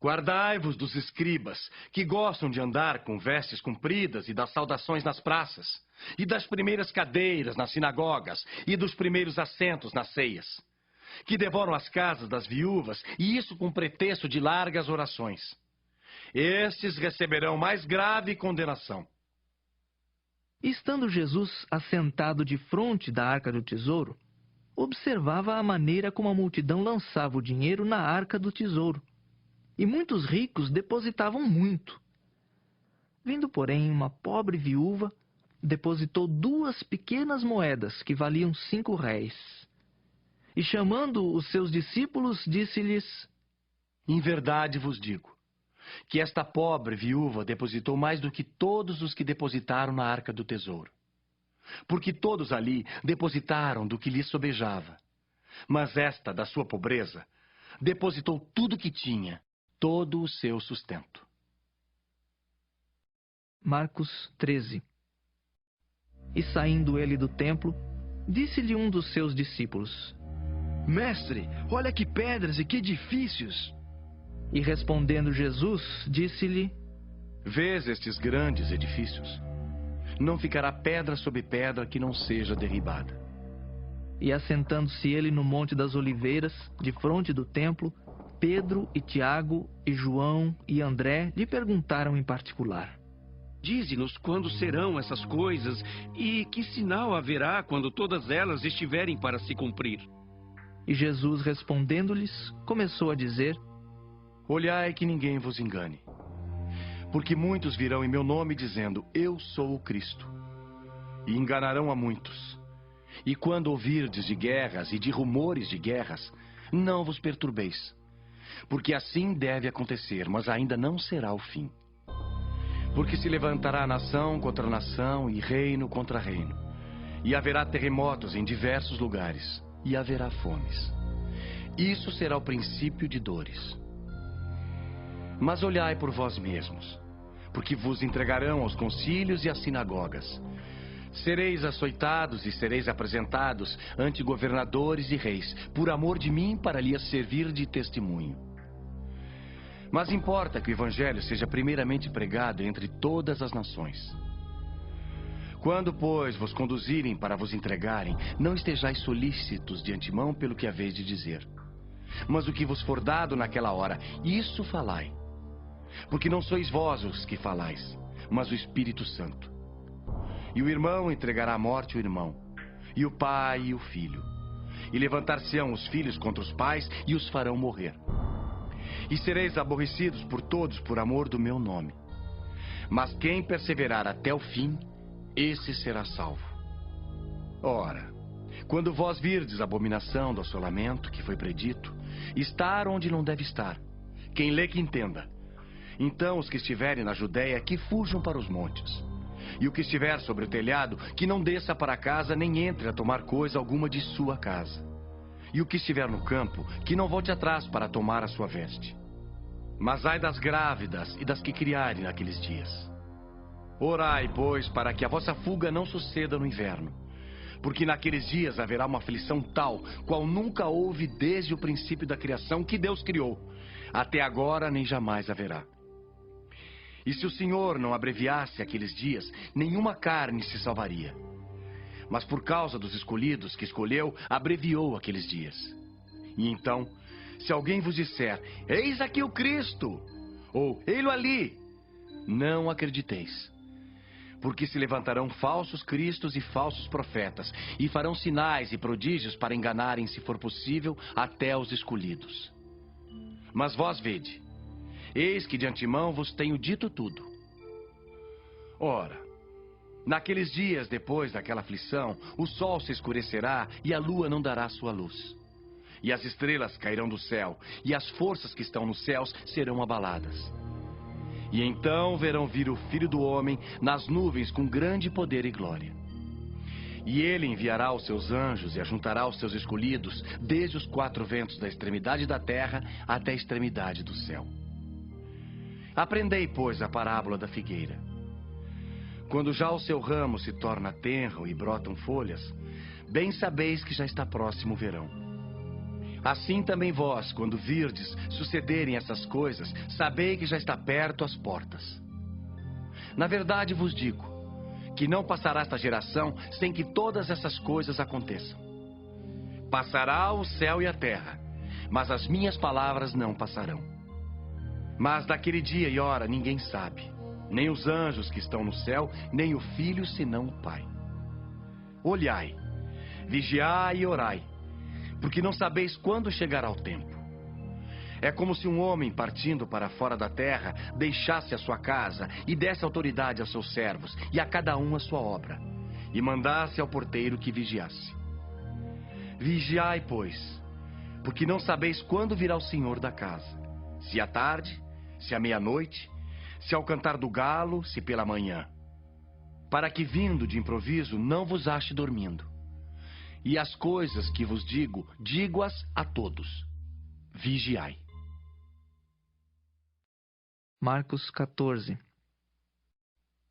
Guardai-vos dos escribas, que gostam de andar com vestes compridas e das saudações nas praças, e das primeiras cadeiras nas sinagogas, e dos primeiros assentos nas ceias, que devoram as casas das viúvas, e isso com pretexto de largas orações. Estes receberão mais grave condenação. Estando Jesus assentado defronte da arca do tesouro, observava a maneira como a multidão lançava o dinheiro na arca do tesouro, e muitos ricos depositavam muito. Vindo, porém, uma pobre viúva, depositou 2 pequenas moedas que valiam 5 réis. E chamando os seus discípulos, disse-lhes: Em verdade vos digo, que esta pobre viúva depositou mais do que todos os que depositaram na arca do tesouro. Porque todos ali depositaram do que lhes sobejava. Mas esta, da sua pobreza, depositou tudo que tinha, todo o seu sustento. Marcos 13. E saindo ele do templo, disse-lhe um dos seus discípulos: Mestre, olha que pedras e que edifícios! E respondendo Jesus, disse-lhe: Vês estes grandes edifícios? Não ficará pedra sobre pedra que não seja derribada. E assentando-se ele no Monte das Oliveiras, defronte do templo, Pedro e Tiago e João e André lhe perguntaram em particular: Dize-nos quando serão essas coisas e que sinal haverá quando todas elas estiverem para se cumprir. E Jesus, respondendo-lhes, começou a dizer: Olhai que ninguém vos engane. Porque muitos virão em meu nome dizendo: Eu sou o Cristo. E enganarão a muitos. E quando ouvirdes de guerras e de rumores de guerras, não vos perturbeis. Porque assim deve acontecer, mas ainda não será o fim. Porque se levantará nação contra nação e reino contra reino. E haverá terremotos em diversos lugares. E haverá fomes. Isso será o princípio de dores. Mas olhai por vós mesmos, porque vos entregarão aos concílios e às sinagogas. Sereis açoitados e sereis apresentados ante governadores e reis, por amor de mim, para lhes servir de testemunho. Mas importa que o evangelho seja primeiramente pregado entre todas as nações. Quando, pois, vos conduzirem para vos entregarem, não estejais solícitos de antemão pelo que haveis de dizer. Mas o que vos for dado naquela hora, isso falai. Porque não sois vós os que falais, mas o Espírito Santo. E o irmão entregará à morte o irmão, e o pai e o filho. E levantar-se-ão os filhos contra os pais e os farão morrer. E sereis aborrecidos por todos por amor do meu nome. Mas quem perseverar até o fim, esse será salvo. Ora, quando vós virdes a abominação do assolamento que foi predito, estar onde não deve estar, quem lê que entenda. Então os que estiverem na Judéia, que fujam para os montes. E o que estiver sobre o telhado, que não desça para casa, nem entre a tomar coisa alguma de sua casa. E o que estiver no campo, que não volte atrás para tomar a sua veste. Mas ai das grávidas e das que criarem naqueles dias. Orai, pois, para que a vossa fuga não suceda no inverno. Porque naqueles dias haverá uma aflição tal, qual nunca houve desde o princípio da criação que Deus criou. Até agora nem jamais haverá. E se o Senhor não abreviasse aqueles dias, nenhuma carne se salvaria. Mas por causa dos escolhidos que escolheu, abreviou aqueles dias. E então, se alguém vos disser, eis aqui o Cristo, ou ei-lo ali, não acrediteis. Porque se levantarão falsos cristos e falsos profetas, e farão sinais e prodígios para enganarem, se for possível, até os escolhidos. Mas vós vede, eis que de antemão vos tenho dito tudo. Ora, naqueles dias depois daquela aflição, o sol se escurecerá e a lua não dará sua luz. E as estrelas cairão do céu, e as forças que estão nos céus serão abaladas. E então verão vir o Filho do Homem nas nuvens com grande poder e glória. E ele enviará os seus anjos e ajuntará os seus escolhidos desde os quatro ventos da extremidade da terra até a extremidade do céu. Aprendei, pois, a parábola da figueira. Quando já o seu ramo se torna tenro e brotam folhas, bem sabeis que já está próximo o verão. Assim também vós, quando virdes sucederem essas coisas, sabei que já está perto as portas. Na verdade vos digo, que não passará esta geração sem que todas essas coisas aconteçam. Passará o céu e a terra, mas as minhas palavras não passarão. Mas daquele dia e hora ninguém sabe, nem os anjos que estão no céu, nem o Filho, senão o Pai. Olhai, vigiai e orai, porque não sabeis quando chegará o tempo. É como se um homem partindo para fora da terra deixasse a sua casa e desse autoridade aos seus servos e a cada um a sua obra, e mandasse ao porteiro que vigiasse. Vigiai, pois, porque não sabeis quando virá o Senhor da casa, se à tarde, se à meia-noite, se ao cantar do galo, se pela manhã, para que vindo de improviso não vos ache dormindo. E as coisas que vos digo, digo-as a todos. Vigiai. Marcos 14.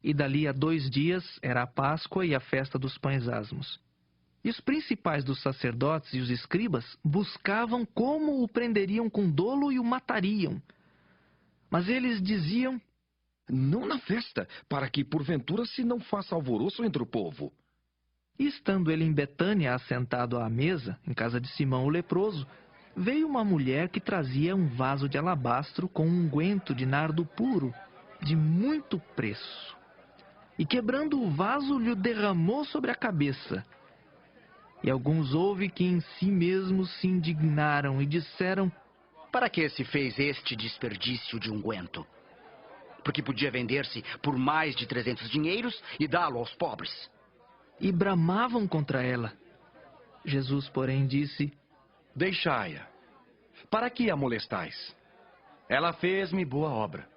E dali a 2 dias era a Páscoa e a festa dos pães asmos. E os principais dos sacerdotes e os escribas buscavam como o prenderiam com dolo e o matariam. Mas eles diziam, não na festa, para que porventura se não faça alvoroço entre o povo. E estando ele em Betânia assentado à mesa, em casa de Simão o leproso, veio uma mulher que trazia um vaso de alabastro com um unguento de nardo puro, de muito preço. E quebrando o vaso, lhe derramou sobre a cabeça. E alguns houve que em si mesmos se indignaram e disseram, para que se fez este desperdício de unguento? Porque podia vender-se por mais de 300 dinheiros e dá-lo aos pobres. E bramavam contra ela. Jesus, porém, disse, deixai-a. Para que a molestais? Ela fez-me boa obra.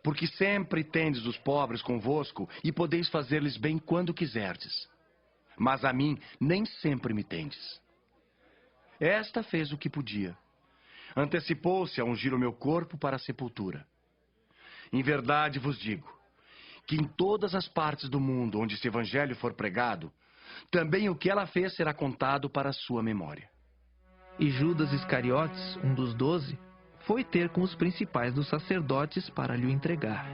Porque sempre tendes os pobres convosco e podeis fazer-lhes bem quando quiserdes. Mas a mim nem sempre me tendes. Esta fez o que podia. Antecipou-se a ungir o meu corpo para a sepultura. Em verdade vos digo, que em todas as partes do mundo onde esse evangelho for pregado, também o que ela fez será contado para a sua memória. E Judas Iscariotes, um dos 12, foi ter com os principais dos sacerdotes para lhe entregar.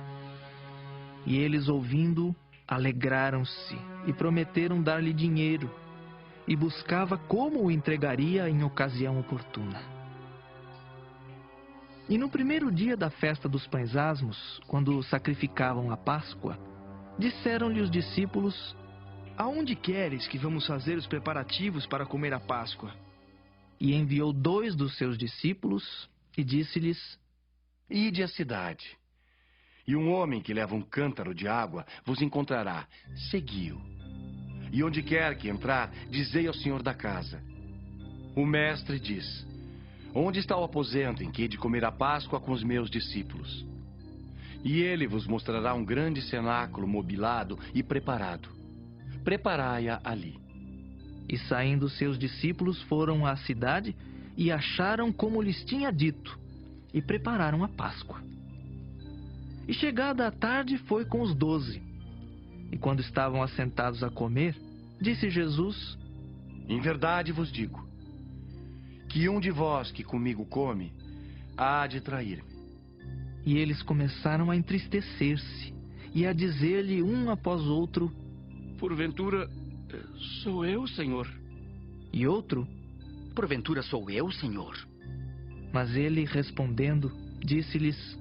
E eles, ouvindo, alegraram-se e prometeram dar-lhe dinheiro, e buscava como o entregaria em ocasião oportuna. E no primeiro dia da festa dos pães asmos, quando sacrificavam a Páscoa, disseram-lhe os discípulos: Aonde queres que vamos fazer os preparativos para comer a Páscoa? E enviou 2 dos seus discípulos e disse-lhes: Ide à cidade, e um homem que leva um cântaro de água vos encontrará. Segui-o. E onde quer que entrar, dizei ao senhor da casa: O mestre diz: Onde está o aposento em que hei de comer a Páscoa com os meus discípulos? E ele vos mostrará um grande cenáculo mobilado e preparado. Preparai-a ali. E saindo seus discípulos foram à cidade e acharam como lhes tinha dito, e prepararam a Páscoa. E chegada a tarde foi com os 12. E quando estavam assentados a comer, disse Jesus: Em verdade vos digo, que um de vós que comigo come, há de trair-me. E eles começaram a entristecer-se, e a dizer-lhe um após outro: Porventura, sou eu, Senhor? E outro: Porventura sou eu, Senhor? Mas ele, respondendo, disse-lhes: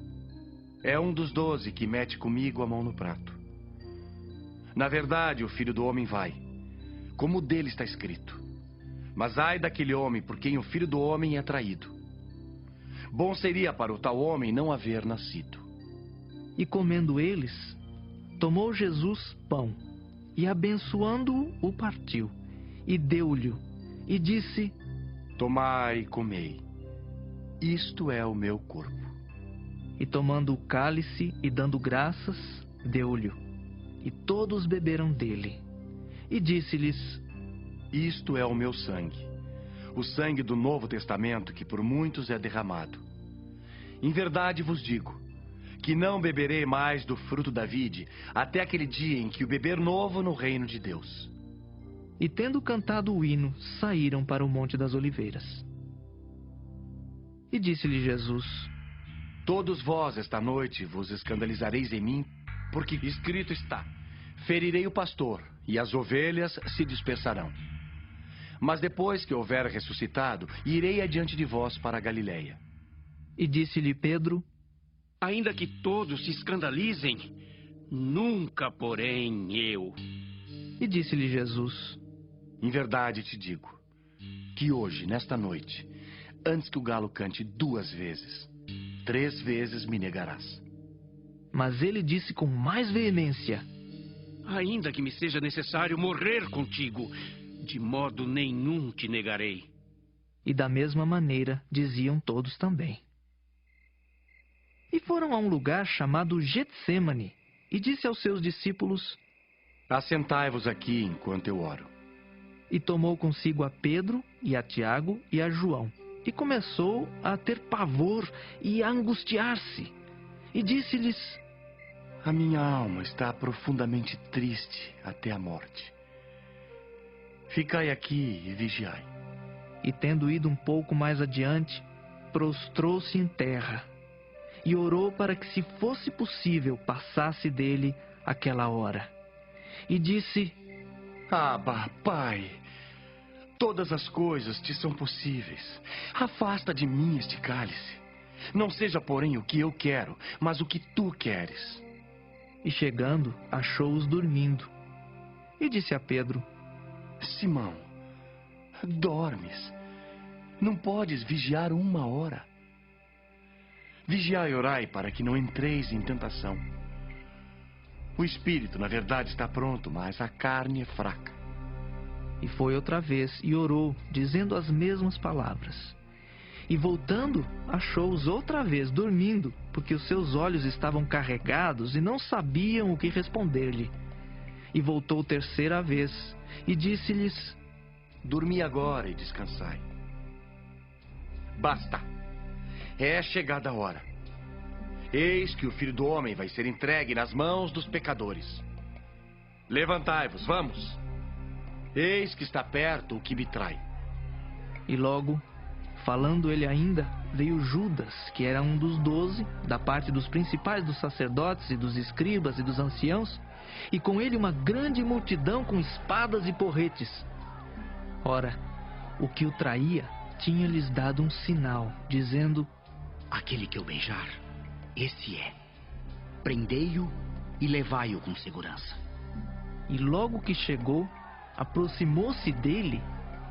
É um dos 12 que mete comigo a mão no prato. Na verdade, o Filho do Homem vai, como dele está escrito. Mas ai daquele homem por quem o Filho do Homem é traído. Bom seria para o tal homem não haver nascido. E comendo eles, tomou Jesus pão, e abençoando-o, o partiu, e deu-lhe, e disse: Tomai e comei, isto é o meu corpo. E tomando o cálice e dando graças, deu-lhe, e todos beberam dele. E disse-lhes: Isto é o meu sangue, o sangue do Novo Testamento que por muitos é derramado. Em verdade vos digo, que não beberei mais do fruto da vide, até aquele dia em que o beber novo no reino de Deus. E tendo cantado o hino, saíram para o Monte das Oliveiras. E disse-lhe Jesus: Todos vós esta noite vos escandalizareis em mim, porque escrito está: Ferirei o pastor, e as ovelhas se dispersarão. Mas depois que houver ressuscitado, irei adiante de vós para a Galiléia. E disse-lhe Pedro: Ainda que todos se escandalizem, nunca, porém, eu. E disse-lhe Jesus: Em verdade te digo, que hoje, nesta noite, antes que o galo cante 2 vezes, 3 vezes me negarás. Mas ele disse com mais veemência: Ainda que me seja necessário morrer contigo, de modo nenhum te negarei. E da mesma maneira diziam todos também. E foram a um lugar chamado Getsêmani, e disse aos seus discípulos: Assentai-vos aqui enquanto eu oro. E tomou consigo a Pedro, e a Tiago, e a João, e começou a ter pavor e a angustiar-se. E disse-lhes: A minha alma está profundamente triste até a morte. Ficai aqui e vigiai. E tendo ido um pouco mais adiante, prostrou-se em terra, e orou para que, se fosse possível, passasse dele aquela hora. E disse: Abba, Pai, todas as coisas te são possíveis. Afasta de mim este cálice. Não seja, porém, o que eu quero, mas o que tu queres. E chegando, achou-os dormindo. E disse a Pedro: Simão, dormes? Não podes vigiar 1 hora? Vigiai e orai para que não entreis em tentação. O espírito, na verdade, está pronto, mas a carne é fraca. E foi outra vez e orou, dizendo as mesmas palavras. E voltando, achou-os outra vez dormindo, porque os seus olhos estavam carregados e não sabiam o que responder-lhe. E voltou 3ª vez e disse-lhes: Dormi agora e descansai. Basta. É chegada a hora. Eis que o Filho do Homem vai ser entregue nas mãos dos pecadores. Levantai-vos, vamos. Eis que está perto o que me trai. E logo, falando ele ainda, veio Judas, que era um dos 12, da parte dos principais dos sacerdotes e dos escribas e dos anciãos, e com ele uma grande multidão com espadas e porretes. Ora, o que o traía tinha-lhes dado um sinal, dizendo: aquele que eu beijar, esse é. Prendei-o e levai-o com segurança. E logo que chegou, aproximou-se dele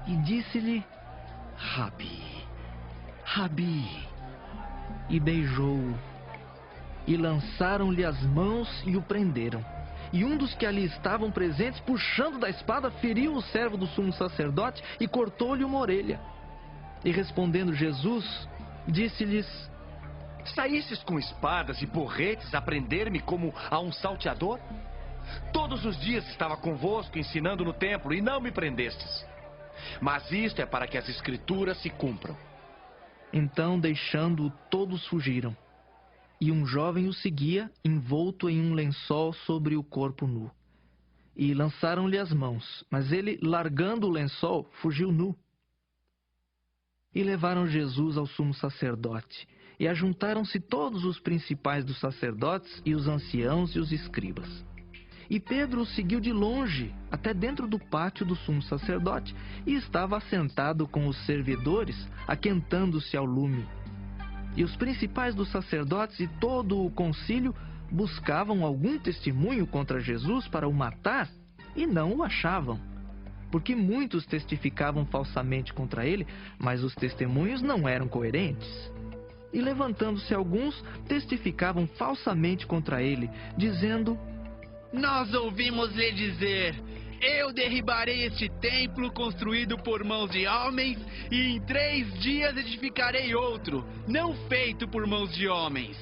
e disse-lhe: Rabi, Rabi. E beijou-o. E lançaram-lhe as mãos e o prenderam. E um dos que ali estavam presentes, puxando da espada, feriu o servo do sumo sacerdote e cortou-lhe uma orelha. E respondendo Jesus, disse-lhes: saístes com espadas e porretes a prender-me como a um salteador? Todos os dias estava convosco ensinando no templo e não me prendestes. Mas isto é para que as escrituras se cumpram. Então, deixando-o, todos fugiram. E um jovem o seguia, envolto em um lençol sobre o corpo nu. E lançaram-lhe as mãos, mas ele, largando o lençol, fugiu nu. E levaram Jesus ao sumo sacerdote. E ajuntaram-se todos os principais dos sacerdotes e os anciãos e os escribas. E Pedro o seguiu de longe, até dentro do pátio do sumo sacerdote, e estava assentado com os servidores, aquentando-se ao lume. E os principais dos sacerdotes e todo o concílio buscavam algum testemunho contra Jesus para o matar, e não o achavam. Porque muitos testificavam falsamente contra ele, mas os testemunhos não eram coerentes. E levantando-se alguns, testificavam falsamente contra ele, dizendo: nós ouvimos lhe dizer: eu derribarei este templo construído por mãos de homens, e em 3 dias edificarei outro, não feito por mãos de homens.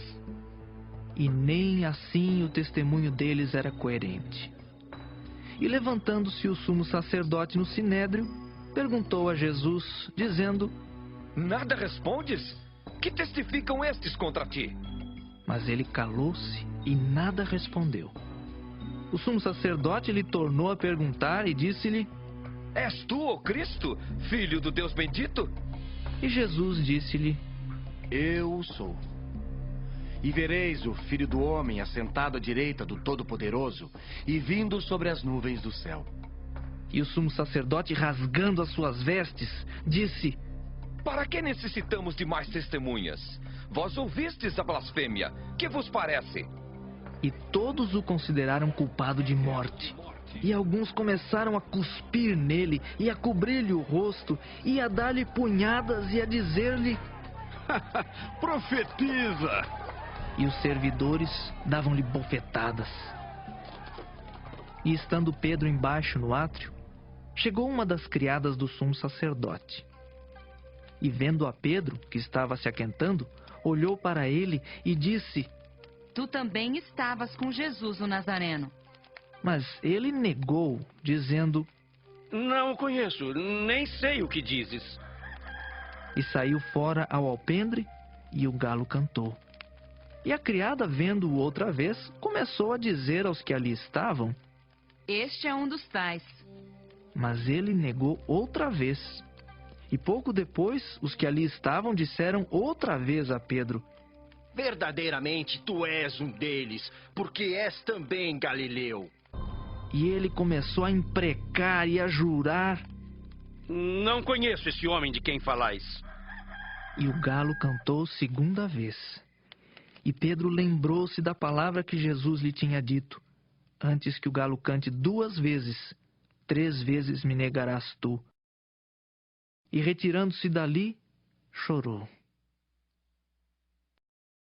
E nem assim o testemunho deles era coerente. E levantando-se o sumo sacerdote no sinédrio, perguntou a Jesus, dizendo: nada respondes? Que testificam estes contra ti? Mas ele calou-se e nada respondeu. O sumo sacerdote lhe tornou a perguntar e disse-lhe: és tu, o Cristo, filho do Deus bendito? E Jesus disse-lhe: eu o sou. E vereis o Filho do Homem assentado à direita do Todo-Poderoso e vindo sobre as nuvens do céu. E o sumo sacerdote, rasgando as suas vestes, disse: para que necessitamos de mais testemunhas? Vós ouvistes a blasfêmia. Que vos parece? E todos o consideraram culpado de morte. E alguns começaram a cuspir nele, e a cobrir-lhe o rosto, e a dar-lhe punhadas, e a dizer-lhe: profetiza! E os servidores davam-lhe bofetadas. E estando Pedro embaixo no átrio, chegou uma das criadas do sumo sacerdote. E vendo a Pedro, que estava se aquentando, olhou para ele e disse: tu também estavas com Jesus o Nazareno. Mas ele negou, dizendo: não o conheço, nem sei o que dizes. E saiu fora ao alpendre, e o galo cantou. E a criada, vendo-o outra vez, começou a dizer aos que ali estavam: este é um dos tais. Mas ele negou outra vez. E pouco depois, os que ali estavam disseram outra vez a Pedro: verdadeiramente tu és um deles, porque és também galileu. E ele começou a imprecar e a jurar: não conheço esse homem de quem falais. E o galo cantou segunda vez. E Pedro lembrou-se da palavra que Jesus lhe tinha dito: antes que o galo cante 2 vezes, 3 vezes me negarás tu. E retirando-se dali, chorou.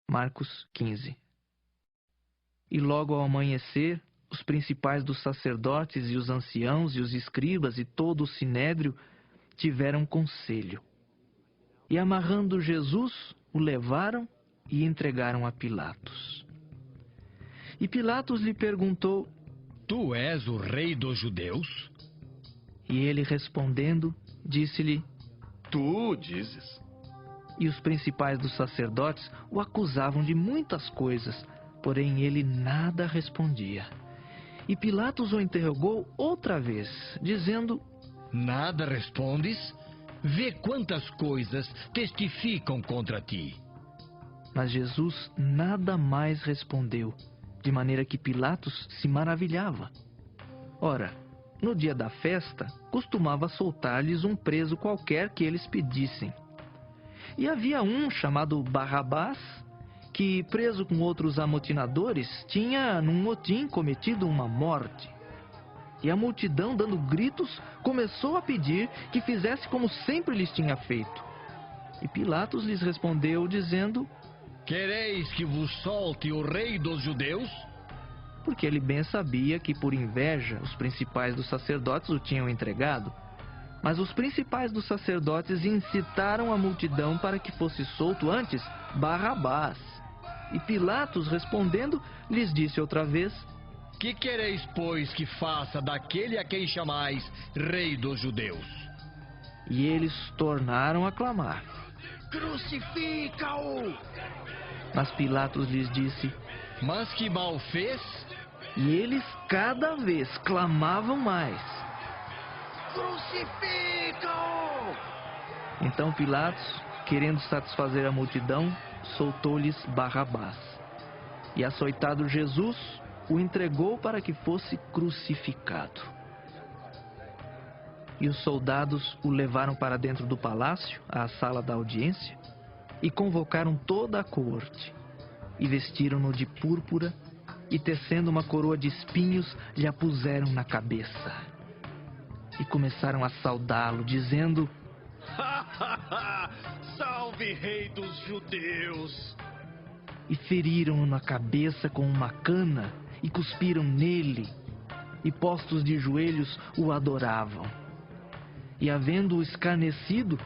Marcos 15. E logo ao amanhecer, os principais dos sacerdotes e os anciãos e os escribas e todo o sinédrio tiveram conselho. E amarrando Jesus, o levaram e entregaram a Pilatos. E Pilatos lhe perguntou: tu és o rei dos judeus? E ele respondendo, disse-lhe: tu dizes. E os principais dos sacerdotes o acusavam de muitas coisas, porém ele nada respondia. E Pilatos o interrogou outra vez, dizendo: nada respondes? Vê quantas coisas testificam contra ti. Mas Jesus nada mais respondeu, de maneira que Pilatos se maravilhava. Ora, no dia da festa, costumava soltar-lhes um preso qualquer que eles pedissem. E havia um chamado Barrabás, que, preso com outros amotinadores, tinha, num motim, cometido uma morte. E a multidão, dando gritos, começou a pedir que fizesse como sempre lhes tinha feito. E Pilatos lhes respondeu, dizendo: Quereis que vos solte o rei dos judeus? Porque ele bem sabia que, por inveja, os principais dos sacerdotes o tinham entregado. Mas os principais dos sacerdotes incitaram a multidão para que fosse solto antes Barrabás. E Pilatos, respondendo, lhes disse outra vez: Que quereis, pois, que faça daquele a quem chamais rei dos judeus? E eles tornaram a clamar: Crucifica-o! Mas Pilatos lhes disse: Mas que mal fez? E eles cada vez clamavam mais: Crucifica-o! Então Pilatos, querendo satisfazer a multidão, soltou-lhes Barrabás. E açoitado Jesus, o entregou para que fosse crucificado. E os soldados o levaram para dentro do palácio, à sala da audiência, e convocaram toda a corte. E vestiram-no de púrpura, e tecendo uma coroa de espinhos, lhe a puseram na cabeça. E começaram a saudá-lo, dizendo: Salve, rei dos judeus! E feriram-no na cabeça com uma cana, e cuspiram nele, e postos de joelhos o adoravam. E havendo-o escarnecido,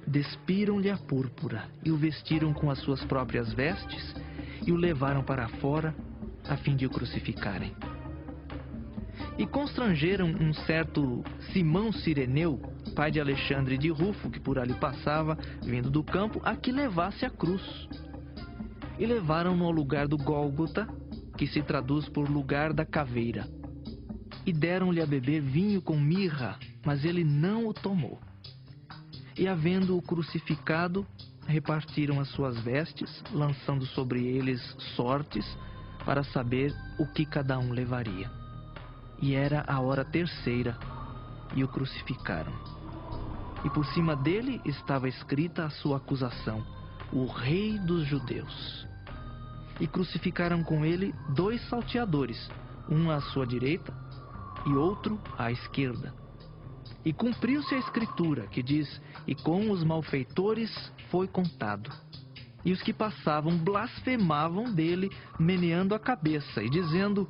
despiram-lhe a púrpura, e o vestiram com as suas próprias vestes, e o levaram para fora, a fim de o crucificarem. E constrangeram um certo Simão Cireneu, pai de Alexandre de Rufo, que por ali passava, vindo do campo, a que levasse a cruz. E levaram-no ao lugar do Gólgota, que se traduz por lugar da caveira. E deram-lhe a beber vinho com mirra, mas ele não o tomou. E havendo-o crucificado, repartiram as suas vestes, lançando sobre eles sortes, para saber o que cada um levaria. E era a hora terceira, e o crucificaram. E por cima dele estava escrita a sua acusação: o Rei dos Judeus. E crucificaram com ele 2 salteadores, um à sua direita e outro à esquerda. E cumpriu-se a escritura, que diz: e com os malfeitores foi contado. E os que passavam blasfemavam dele, meneando a cabeça e dizendo: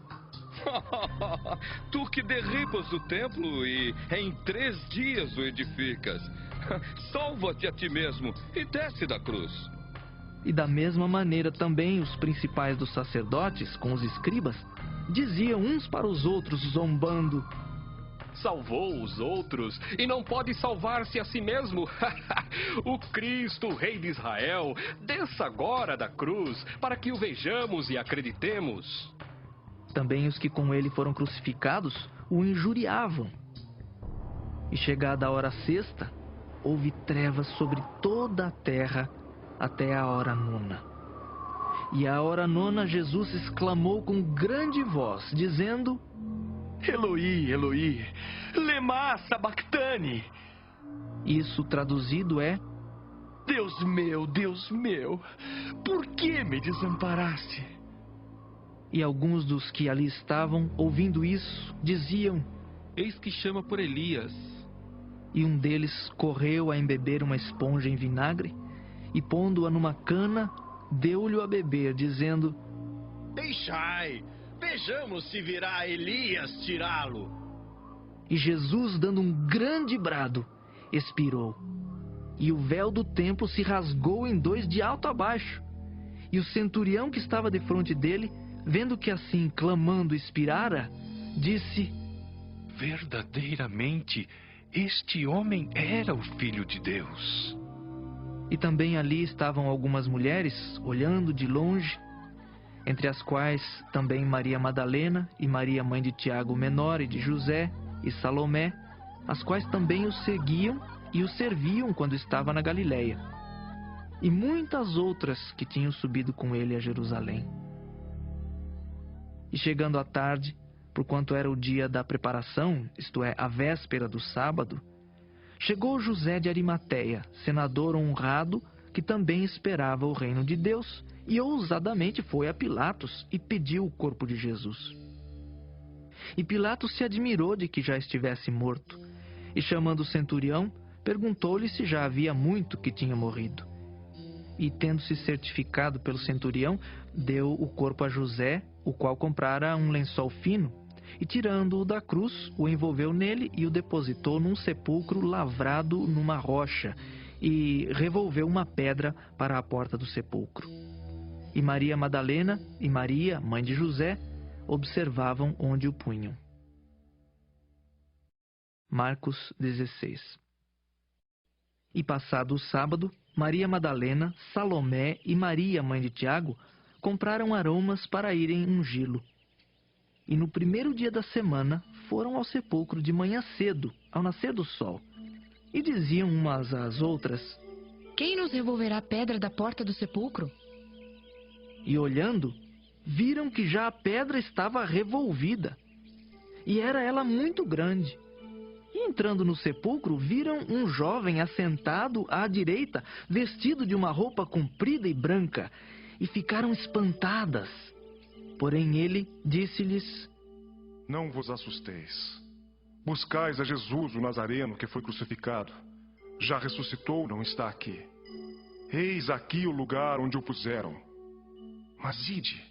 Tu que derribas o templo e em 3 dias o edificas, salva-te a ti mesmo e desce da cruz. E da mesma maneira também os principais dos sacerdotes, com os escribas, diziam uns para os outros, zombando: Salvou os outros e não pode salvar-se a si mesmo. O Cristo, o Rei de Israel, desça agora da cruz para que o vejamos e acreditemos. Também os que com ele foram crucificados o injuriavam. E chegada a hora sexta, houve trevas sobre toda a terra até a hora nona. E à hora nona Jesus exclamou com grande voz, dizendo: Eloi, Eloi, lema sabachthani. Isso traduzido é: Deus meu, por que me desamparaste? E alguns dos que ali estavam, ouvindo isso, diziam: Eis que chama por Elias. E um deles correu a embeber uma esponja em vinagre, e pondo-a numa cana, deu-lhe a beber, dizendo: Deixai, vejamos se virá Elias tirá-lo. E Jesus, dando um grande brado, expirou. E o véu do templo se rasgou em 2 de alto a baixo. E o centurião que estava defronte dele, vendo que assim, clamando, expirara, disse: Verdadeiramente, este homem era o Filho de Deus. E também ali estavam algumas mulheres, olhando de longe, entre as quais também Maria Madalena e Maria, mãe de Tiago o Menor e de José, e Salomé, as quais também o seguiam e o serviam quando estava na Galileia, e muitas outras que tinham subido com ele a Jerusalém. E chegando à tarde, porquanto era o dia da preparação, isto é, a véspera do sábado, chegou José de Arimateia, senador honrado, que também esperava o reino de Deus, e ousadamente foi a Pilatos e pediu o corpo de Jesus. E Pilatos se admirou de que já estivesse morto, e chamando o centurião, perguntou-lhe se já havia muito que tinha morrido. E tendo-se certificado pelo centurião, deu o corpo a José, o qual comprara um lençol fino, e tirando-o da cruz, o envolveu nele e o depositou num sepulcro lavrado numa rocha, e revolveu uma pedra para a porta do sepulcro. E Maria Madalena e Maria, mãe de José, observavam onde o punham. Marcos 16. E passado o sábado, Maria Madalena, Salomé e Maria, mãe de Tiago, compraram aromas para irem ungí-lo. E no primeiro dia da semana foram ao sepulcro de manhã cedo, ao nascer do sol, e diziam umas às outras: Quem nos revolverá a pedra da porta do sepulcro? E olhando, viram que já a pedra estava revolvida, e era ela muito grande. E entrando no sepulcro, viram um jovem assentado à direita, vestido de uma roupa comprida e branca, e ficaram espantadas. Porém ele disse-lhes: Não vos assusteis. Buscais a Jesus, o Nazareno, que foi crucificado. Já ressuscitou, não está aqui. Eis aqui o lugar onde o puseram. Mas ide,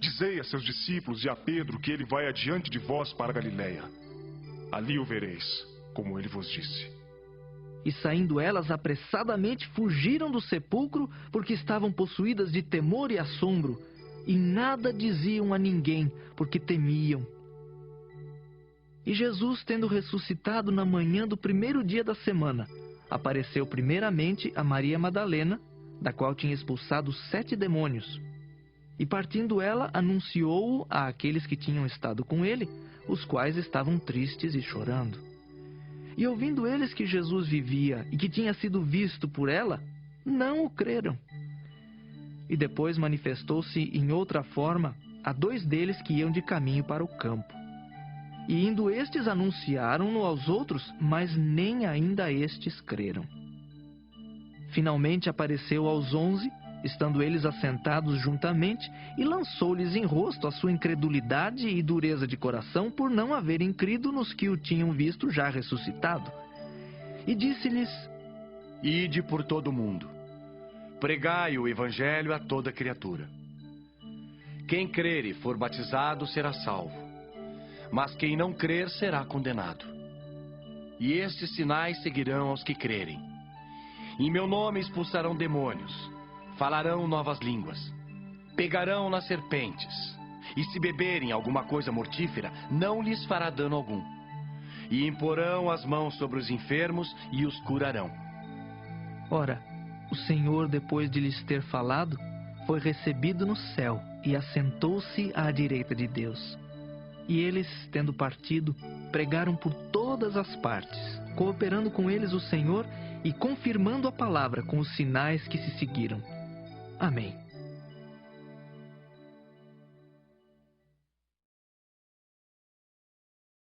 dizei a seus discípulos e a Pedro que ele vai adiante de vós para a Galileia. Ali o vereis, como ele vos disse. E saindo elas apressadamente fugiram do sepulcro, porque estavam possuídas de temor e assombro, e nada diziam a ninguém, porque temiam. E Jesus, tendo ressuscitado na manhã do primeiro dia da semana, apareceu primeiramente a Maria Madalena, da qual tinha expulsado 7 demônios. E partindo ela, anunciou-o a aqueles que tinham estado com ele, os quais estavam tristes e chorando. E ouvindo eles que Jesus vivia e que tinha sido visto por ela, não o creram. E depois manifestou-se em outra forma a 2 deles que iam de caminho para o campo. E indo estes anunciaram-no aos outros, mas nem ainda estes creram. Finalmente apareceu aos 11, estando eles assentados juntamente, e lançou-lhes em rosto a sua incredulidade e dureza de coração por não haverem crido nos que o tinham visto já ressuscitado. E disse-lhes: Ide por todo o mundo, pregai o evangelho a toda criatura. Quem crer e for batizado será salvo, mas quem não crer será condenado. E estes sinais seguirão aos que crerem. Em meu nome expulsarão demônios, falarão novas línguas, pegarão nas serpentes, e se beberem alguma coisa mortífera, não lhes fará dano algum. E imporão as mãos sobre os enfermos e os curarão. Ora, o Senhor, depois de lhes ter falado, foi recebido no céu e assentou-se à direita de Deus. E eles, tendo partido, pregaram por todas as partes, cooperando com eles o Senhor e confirmando a palavra com os sinais que se seguiram. Amém.